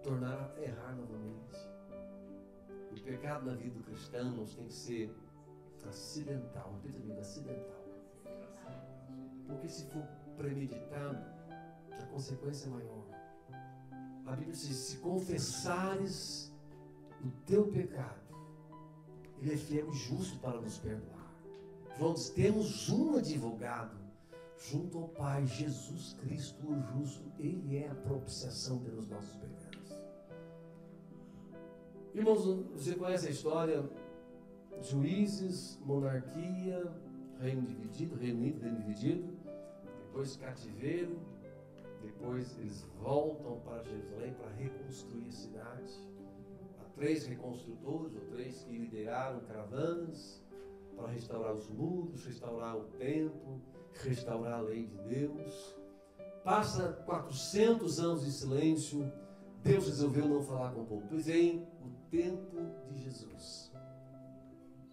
tornar a errar novamente. O pecado na vida do cristão não tem que ser acidental, repita comigo, acidental. Porque se for premeditado, a consequência é maior. A Bíblia diz, se confessares o teu pecado, ele é fiel e justo para nos perdoar. João diz, temos um advogado junto ao Pai, Jesus Cristo o justo. Ele é a propiciação pelos nossos pecados. Irmãos, você conhece a história? Juízes, monarquia, reino dividido, reino unido, reino dividido, depois cativeiro, depois eles voltam para Jerusalém para reconstruir a cidade. Há 3 reconstrutores, ou 3 que lideraram caravanas para restaurar os muros, restaurar o templo, restaurar a lei de Deus. Passa 400 anos de silêncio, Deus resolveu não falar com o povo. Pois vem o tempo de Jesus.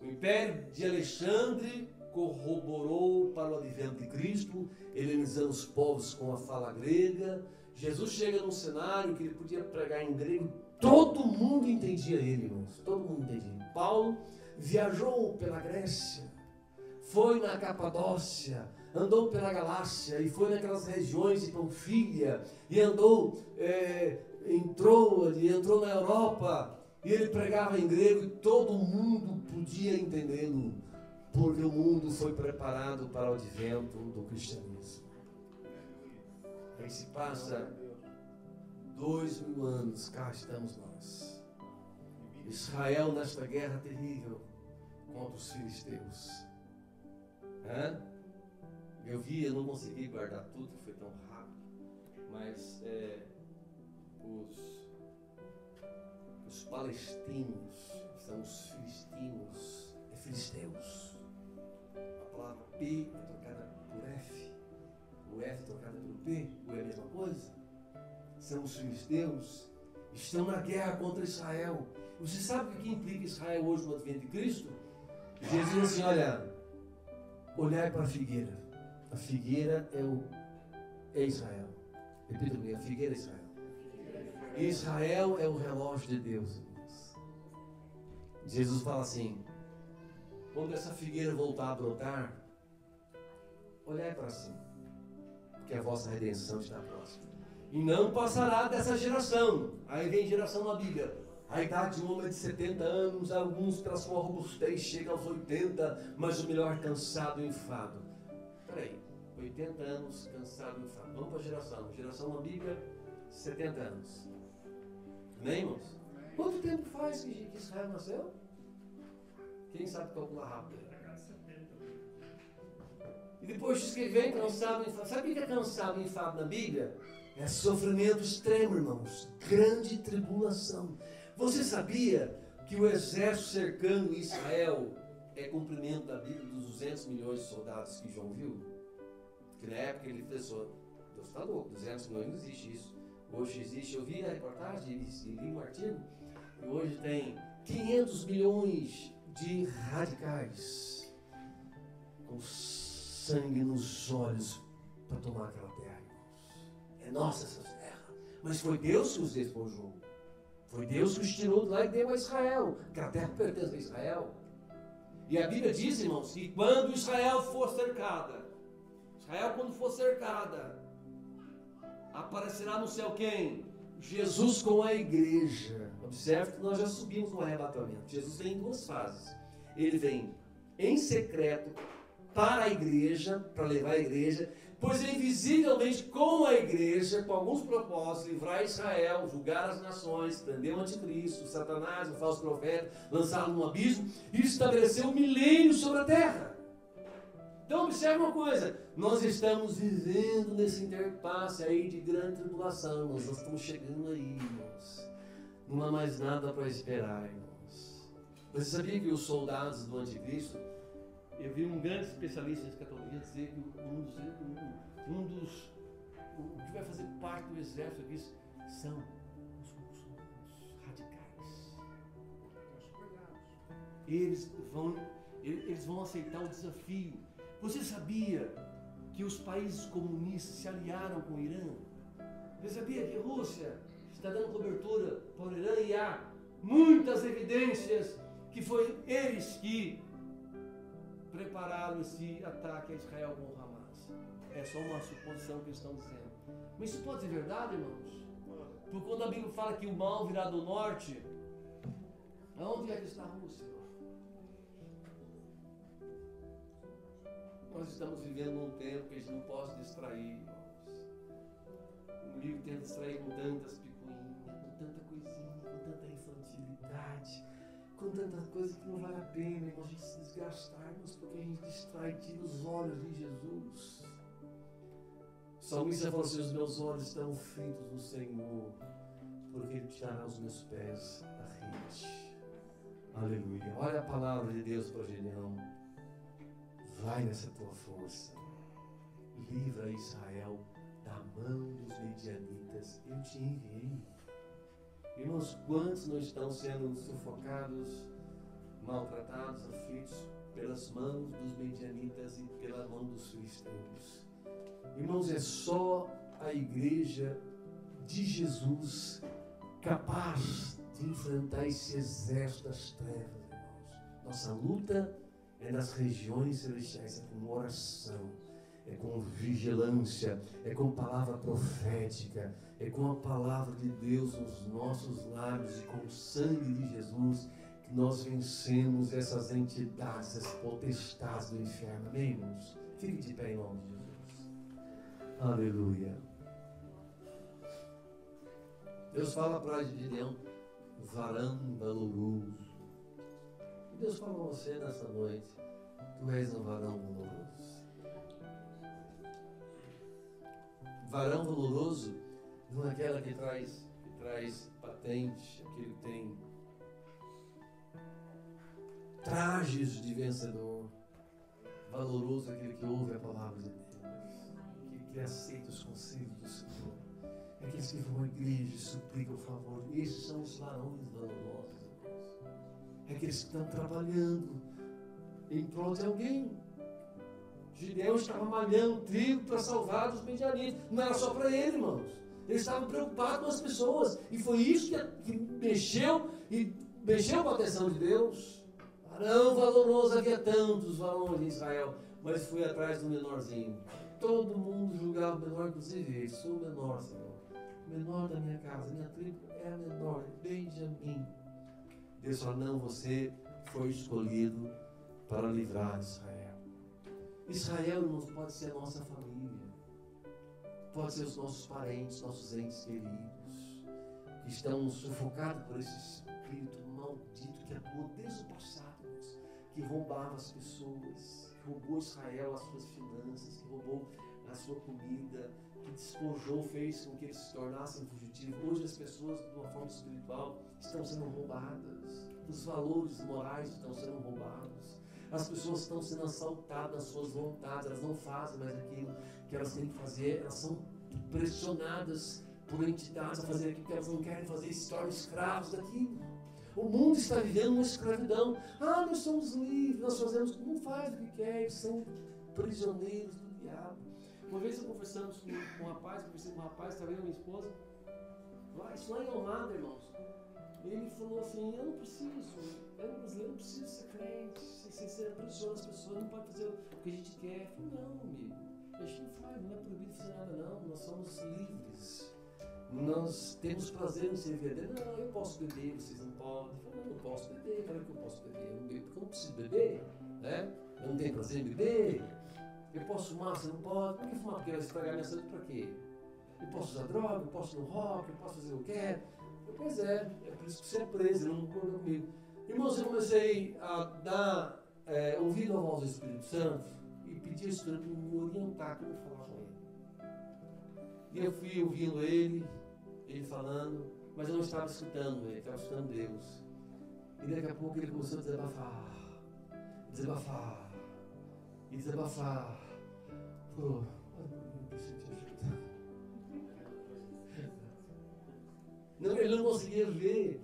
O império de Alexandre corroborou para o advento de Cristo, helenizando os povos com a fala grega. Jesus chega num cenário que ele podia pregar em grego, todo mundo entendia ele, irmãos, todo mundo entendia. Paulo viajou pela Grécia, foi na Capadócia, andou pela Galácia e foi naquelas regiões de Panfilha e entrou na Europa. E ele pregava em grego e todo mundo podia entendê-lo, porque o mundo foi preparado para o advento do cristianismo. Aí se passa 2000 anos, cá estamos nós. Israel nesta guerra terrível contra os filisteus. Eu não consegui guardar tudo, foi tão rápido, mas os palestinos são os filisteus. A palavra P é trocada por F, o F é trocada pelo P, o é a mesma coisa. São os filisteus, estão na guerra contra Israel. Você sabe o que implica Israel hoje no advento de Cristo? Jesus diz assim, olhai para a figueira. A figueira é Israel. Repita comigo, a figueira é Israel. Israel é o relógio de Deus, irmãos. Jesus fala assim, quando essa figueira voltar a brotar, olhai para cima, porque a vossa redenção está próxima. E não passará dessa geração. Aí vem geração na Bíblia. A idade de um homem é de 70 anos, alguns pela sua robustez chegam aos 80, mas o melhor cansado e enfado. Peraí, 80 anos cansado e enfado. Vamos para a geração. Geração na Bíblia, 70 anos. Amém, irmãos? Quanto tempo faz que Israel nasceu? Quem sabe calcular rápido? E depois diz que ele vem cansado e enfado. Sabe o que é cansado e enfado na Bíblia? É sofrimento extremo, irmãos. Grande tribulação. Você sabia que o exército cercando Israel é cumprimento da Bíblia dos 200 milhões de soldados que João viu? Que na época ele pensou, Deus está louco, 200 milhões não existe isso. Hoje existe, eu vi a reportagem e li um artigo, e hoje tem 500 milhões de radicais com sangue nos olhos para tomar aquela terra, irmãos. É nossa essa terra. Mas foi Deus que os despojou. Foi Deus que os tirou de lá e deu a Israel, que a terra pertence a Israel. E a Bíblia diz, irmãos, que quando Israel for cercada, aparecerá no céu quem? Jesus com a igreja. Observe que nós já subimos no arrebatamento. Jesus vem em duas fases. Ele vem em secreto para a igreja, para levar a igreja, pois vem visivelmente com a igreja, com alguns propósitos, livrar Israel, julgar as nações, prender o anticristo, Satanás, o falso profeta, lançá-lo no abismo e estabelecer um milênio sobre a terra. Então observe uma coisa, nós estamos vivendo nesse interpasse aí de grande tribulação, nós estamos chegando aí, irmãos. Não há mais nada para esperar, irmãos. Você sabia que os soldados do anticristo, eu vi um grande especialista em escatologia dizer que o que vai fazer parte do exército aqui são os radicais. Eles vão aceitar o desafio. Você sabia que os países comunistas se aliaram com o Irã? Você sabia que a Rússia está dando cobertura para o Irã e há muitas evidências que foi eles que prepararam esse ataque a Israel com o Hamas? É só uma suposição que eles estão dizendo. Mas isso pode ser verdade, irmãos? Porque quando a Bíblia fala que o mal virá do norte, aonde é que está a Rússia? Nós estamos vivendo num tempo que a gente não pode distrair, irmãos. O livro tenta distrair com tantas picuinhas, com tanta coisinha, com tanta infantilidade, com tanta coisa que não vale a pena, irmãos, a gente se desgastarmos, porque a gente distrai, tira os olhos de Jesus. O salmista falou assim: os meus olhos estão fitos no Senhor, porque Ele tirará os meus pés da rede. Aleluia. Olha a palavra de Deus para Gideão. Vai nessa tua força. Livra Israel da mão dos medianitas. Eu te enviei. Irmãos, quantos não estão sendo sufocados, maltratados, aflitos pelas mãos dos medianitas e pela mão dos filisteus? Irmãos, é só a igreja de Jesus capaz de enfrentar esse exército das trevas, irmãos. Nossa luta é nas regiões celestiais, é com oração, é com vigilância, é com palavra profética, é com a palavra de Deus nos nossos lábios e com o sangue de Jesus que nós vencemos essas entidades, essas potestades do inferno. Amém, irmãos? Fique de pé em nome de Jesus. Aleluia. Deus fala para Gideão, varão valoroso. E Deus fala a você nessa noite, tu és um varão valoroso. Varão valoroso não é aquela que traz patente, aquele que tem trajes de vencedor. Valoroso é aquele que ouve a palavra de Deus, que aceita os conselhos do Senhor. É aqueles que vão à igreja e suplicam o favor. Esses são os varões valorosos. É aqueles que estão trabalhando em prol de alguém. Gideão estava malhando trigo para salvar os medianitas. Não era só para ele, irmãos. Ele estava preocupado com as pessoas. E foi isso que mexeu com a atenção de Deus. Varão valoroso, havia tantos varões em Israel, mas fui atrás do menorzinho. Todo mundo julgava o menor, inclusive eu sou o menor, Senhor. O menor da minha casa, minha tribo é a menor, Benjamim. Deus falou: não, você foi escolhido para livrar Israel. Israel, irmãos, pode ser a nossa família, pode ser os nossos parentes, nossos entes queridos, que estão sufocados por esse espírito maldito que atuou desde o passado, irmãos, que roubava as pessoas, que roubou Israel as suas finanças, que roubou a sua comida, que despojou, fez com que eles se tornassem fugitivos. Hoje as pessoas, de uma forma espiritual, estão sendo roubadas, os valores morais estão sendo roubados, as pessoas estão sendo assaltadas nas suas vontades, elas não fazem mais aquilo que elas têm que fazer, elas são pressionadas por entidades a fazer aquilo que elas não querem fazer e se tornam escravos daquilo. O mundo está vivendo uma escravidão. Nós somos livres, nós fazemos, não faz o que quer, eles são prisioneiros do diabo. Uma vez eu conversei com um rapaz, estava vendo a minha esposa, Isso lá em Almada, irmãos. Ele falou assim, eu não preciso, eu não preciso ser crente, ser aprisionar as pessoas, não pode fazer o que a gente quer. Eu falei, não, amigo, a gente não faz, não é proibido fazer nada não, nós somos livres. Nós temos prazer em servir a Deus. Não, eu posso beber, vocês não podem. Eu falei, não posso beber, claro que eu posso beber. Eu não bebo porque eu não preciso beber, né? Eu não tenho prazer em beber. Eu posso fumar, você não pode. Por que fumar? Porque vai estragar minha saúde para quê? Eu posso usar droga, eu posso ir no rock, eu posso fazer o que eu quero. Pois é por isso que você é preso, ele não concordou comigo. Irmãos, eu comecei a dar ouvido à voz do Espírito Santo e pedi ao Espírito para me orientar como falar com ele. E eu fui ouvindo ele falando, mas eu não estava escutando ele, estava escutando Deus. E daqui a pouco ele começou a desabafar. Falou, eu preciso te ajudar. Não, ele não conseguia ver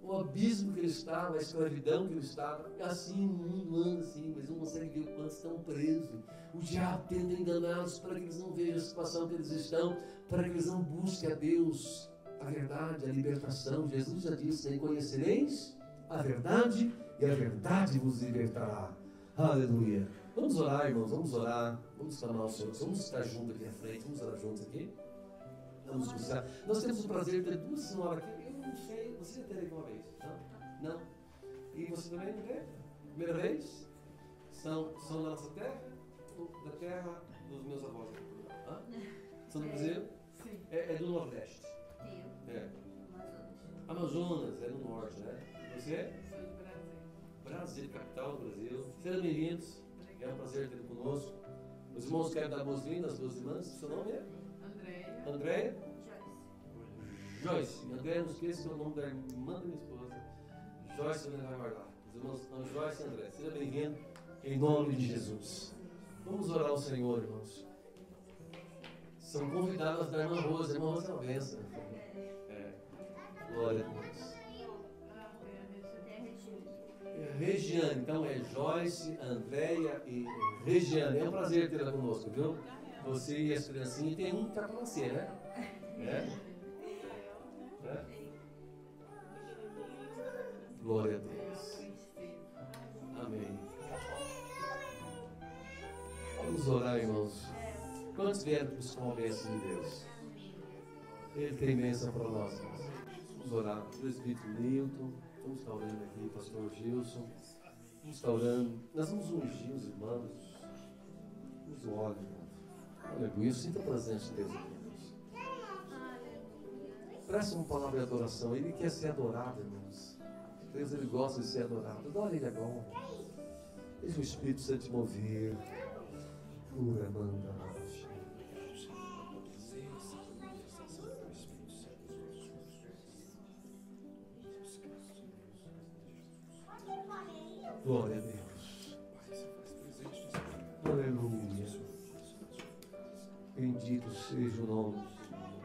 o abismo que ele estava, a escravidão que ele estava. Assim, o mundo anda assim, mas não consegue ver o quanto estão presos. O diabo tenta enganá-los para que eles não vejam a situação que eles estão, para que eles não busquem a Deus, a verdade, a libertação. Jesus já disse, conhecereis a verdade e a verdade vos libertará. Aleluia. Vamos orar, irmãos, vamos orar. Vamos clamar ao Senhor. Vamos estar juntos aqui à frente, vamos orar juntos aqui. Vamos buscar. Nós temos o prazer de ter duas senhoras aqui. Eu não sei, você já teve uma vez? Não? Não? E você também não teve? Primeira vez? São da nossa terra? Ou da terra dos meus avós aqui? Hã? São do Brasil? Sim. É do Nordeste? Eu. Amazonas, é no Norte, né? Você? Sou de Brasília. Brasil, capital do Brasil. Sejam bem-vindos. É um prazer ter conosco. Os irmãos querem dar boas-vindas, as duas irmãs. Seu nome é? Andréia. Andréia? Joyce. Andréia, não esqueça o nome da irmã da minha esposa. Joyce, você vai guardar. Os irmãos são Joyce e André. Seja bem-vindo em nome de Jesus. Vamos orar ao Senhor, irmãos. São convidadas da irmã Rosa. A irmã Rosa é uma bênção. Glória a Deus. Regiane, então é Joyce, Andréia e Regiane. É um prazer tê-la conosco, viu? Você e as criancinhas, tem um que está com você, né? Glória a Deus. Amém. Vamos orar, irmãos. Quantos vieram buscar uma bênção de Deus? Ele tem bênção para nós, irmãos. Vamos orar. Presbítero Nilton. Vamos estar orando aqui, pastor Gilson. Vamos estar orando. Nós vamos ungir os irmãos. Os olhos, irmãos. Aleluia. Sinta a presença de Deus aqui, irmãos. Presta uma palavra de adoração. Ele quer ser adorado, irmãos. Deus, ele gosta de ser adorado. Adora ele agora. Deixa o Espírito Santo te mover. Pura manda. Glória a Deus. Aleluia. Bendito seja o nome do Senhor.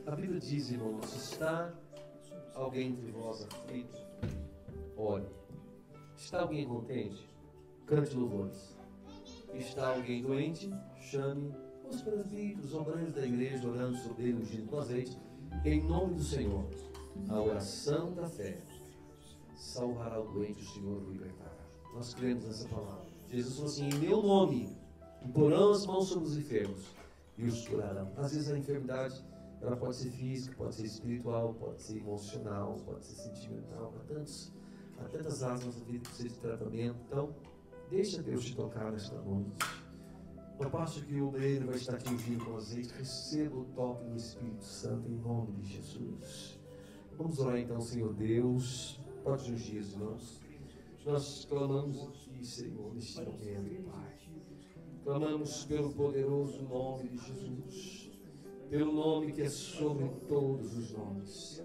A Bíblia diz, irmãos, se está alguém entre vós aflito, ore. Está alguém contente? Cante louvores. Está alguém doente? Chame os presbíteros, obreiros da igreja, orando sobre ele, ungindo com azeite, em nome do Senhor. A oração da fé salvará o doente, o Senhor o libertará. Nós cremos nessa palavra. Jesus falou assim, em meu nome, imporão as mãos sobre os enfermos e os curarão. Às vezes a enfermidade, ela pode ser física, pode ser espiritual, pode ser emocional, pode ser sentimental, há tantas áreas da nossa vida que precisa de tratamento. Então, deixa Deus te tocar nesta noite. Ao passo que o obreiro vai estar te ungindo com azeite, receba o toque do Espírito Santo em nome de Jesus. Vamos orar então, Senhor Deus. Pode ungir, irmãos. Nós clamamos aqui, Senhor, neste momento, Pai. Clamamos pelo poderoso nome de Jesus. Pelo nome que é sobre todos os nomes.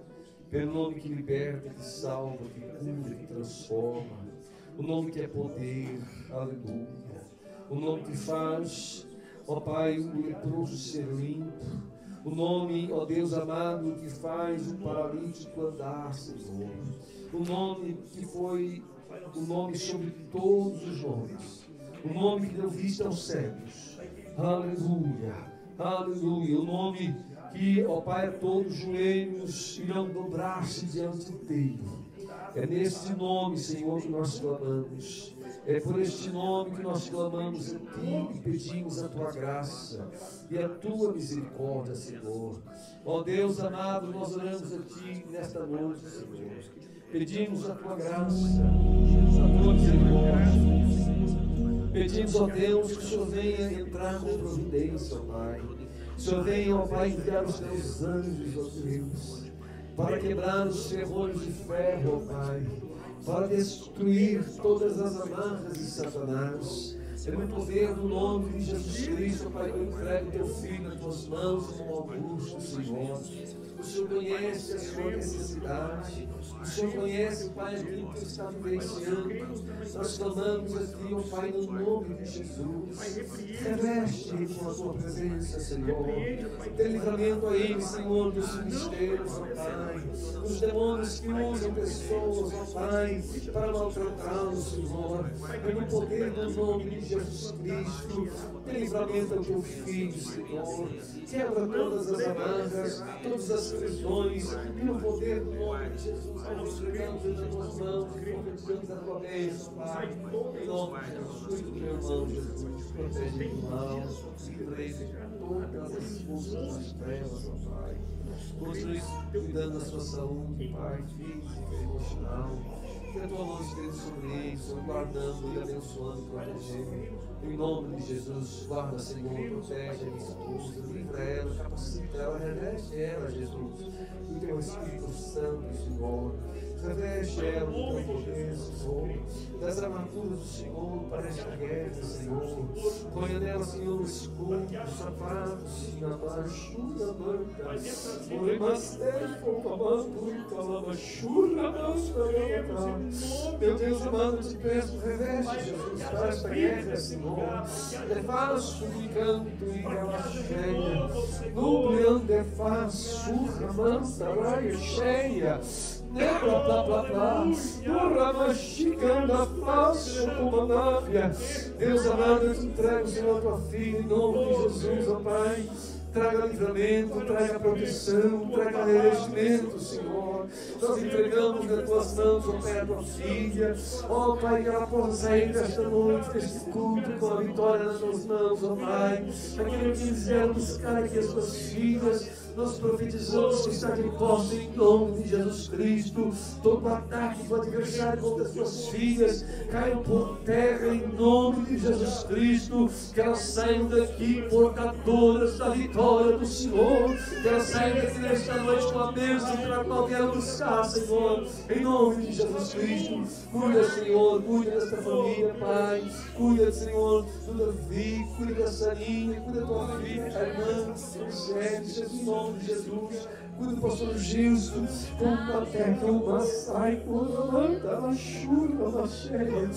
Pelo nome que liberta, que salva, que cura, que transforma. O nome que é poder, aleluia. O nome que faz, ó Pai, o leproso ser limpo. O nome, ó Deus amado, que faz o paralítico andar, Senhor. O nome que foi o nome sobre todos os nomes. O nome que deu vista aos cegos. Aleluia. Aleluia. O nome que, ó Pai, todos os joelhos irão dobrar-se diante dele. É neste nome, Senhor, que nós clamamos. É por este nome que nós clamamos a Ti e pedimos a Tua graça e a Tua misericórdia, Senhor. Ó Deus amado, nós oramos a Ti nesta noite, Senhor. Pedimos a Tua graça, a Tua misericórdia. Pedimos, ó Deus, que o Senhor venha entrar com providência, ó Pai. Que o Senhor venha, ó Pai, enviar os Teus anjos, ó Deus, para quebrar os ferrolhos de ferro, ó Pai, para destruir todas as amarras de Satanás. É no poder do nome de Jesus Cristo, Pai, que eu entrego Teu Filho nas Tuas mãos, como Augusto, Senhor. O Senhor conhece a sua necessidade. O Senhor conhece, Pai, aquilo que está vivenciando. Nós clamamos a Ti, ó Pai, no nome de Jesus. Reveste com a Tua presença, Senhor. Dê livramento a Ele, Senhor, dos mistérios, ó Pai. Dos demônios que usam pessoas, ó Pai, para maltratá-los, Senhor. É no poder do nome de Jesus Cristo. Dê livramento ao Teu Filho, Senhor. Quebra todas as amarras, todas as prisões, e no poder do nome de Jesus, nós entregamos nas Tuas mãos e profetizamos a Tua bênção, Pai. Em nome de Jesus, cuida do meu irmão, Jesus, protege do mal, livre de todas as forças das trevas, ó Pai. Continue cuidando da sua saúde, Pai, física e emocional. Que a Tua mão esteja sobre ele, Senhor, guardando e abençoando, protegendo. Em nome de Jesus, guarda, Senhor, protege a minha esposa, livra ela, capacita ela, reveste ela, Jesus, do Teu Espírito Santo, Senhor. Reveste ela do Teu poder, Senhor, das armaduras do Senhor para esta guerra, Senhor. Ponha nela, Senhor, o escudo, os sapatos, Senhor, a machura branca. Oi, mas meu Deus amado, eu te peço, reveste, Jesus, para esta guerra, Senhor. Defaço de canto e ela cheia, nublando defaço, mansa, raia cheia. Nebla, blá, blá, blá, durra, chicando a face, uma náfia. Deus amado, eu te entrego, Senhor, tua filha, em nome de Jesus, ó Pai. Traga livramento, traga proteção, traga revestimento, Senhor. Nós entregamos nas Tuas mãos, ó Pai, a Tua filha. Ó Pai, que ela possa sair desta noite, deste culto, com a vitória nas Tuas mãos, ó Pai. Aquele que quiser buscar aqui as Tuas filhas, nós profetizamos que está de posse em nome de Jesus Cristo. Todo ataque do adversário contra as Tuas filhas caiam por terra em nome de Jesus Cristo. Que elas saiam daqui portadoras da vitória do Senhor. Que elas saiam daqui nesta noite com a bênção para qual quero buscar, Senhor. Em nome de Jesus Cristo. Cuida, Senhor, cuida desta família, Pai. Cuida, Senhor, do Davi, cuida da Sarinha, cuida da tua filha, a irmã, Jesus, em nome de Jesus. Cuida do pastor Gilson, com a terra, uma sai, com a manta, uma chuva, uma cheia,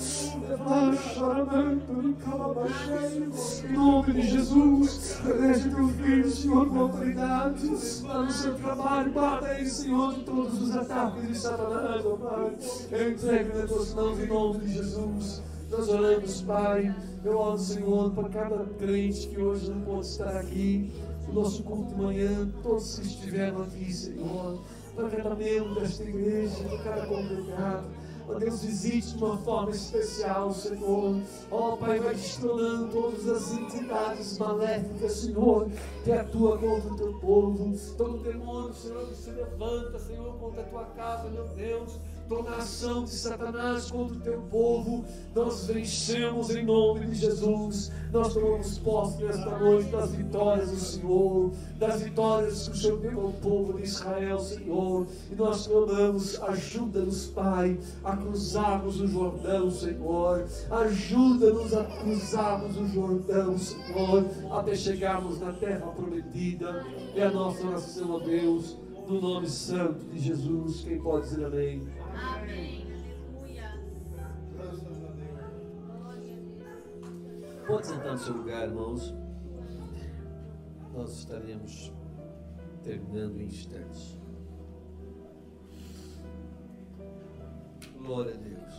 em nome de Jesus. Protege teu filho, Senhor, com autoridade, lá no seu trabalho, bata aí, Senhor, de todos os ataques de Satanás, ó Pai. Eu entrego nas tuas mãos em nome de Jesus. Nós oramos, Pai. Eu oro, Senhor, para cada crente que hoje não pode estar aqui, no nosso culto de manhã, todos que estiveram aqui, Senhor, para cada membro desta igreja, para cada congregado. Ó Deus, visite de uma forma especial, Senhor. Ó Pai, vai destronando todas as entidades maléficas, Senhor, que atua contra o teu povo. Todo demônio, Senhor, que se levanta, Senhor, contra a tua casa, meu Deus. Toda a ação de Satanás contra o teu povo, nós vencemos em nome de Jesus. Nós tomamos posse nesta noite das vitórias do Senhor, das vitórias que o Senhor deu ao povo de Israel, Senhor. E nós clamamos, ajuda-nos, Pai, a cruzarmos o Jordão, Senhor. Ajuda-nos a cruzarmos o Jordão, Senhor, até chegarmos na terra prometida. É a nossa oração, ó Deus, no nome santo de Jesus. Quem pode dizer amém? Amém. Pode sentar no seu lugar, irmãos. Nós estaremos terminando em instantes. Glória a Deus.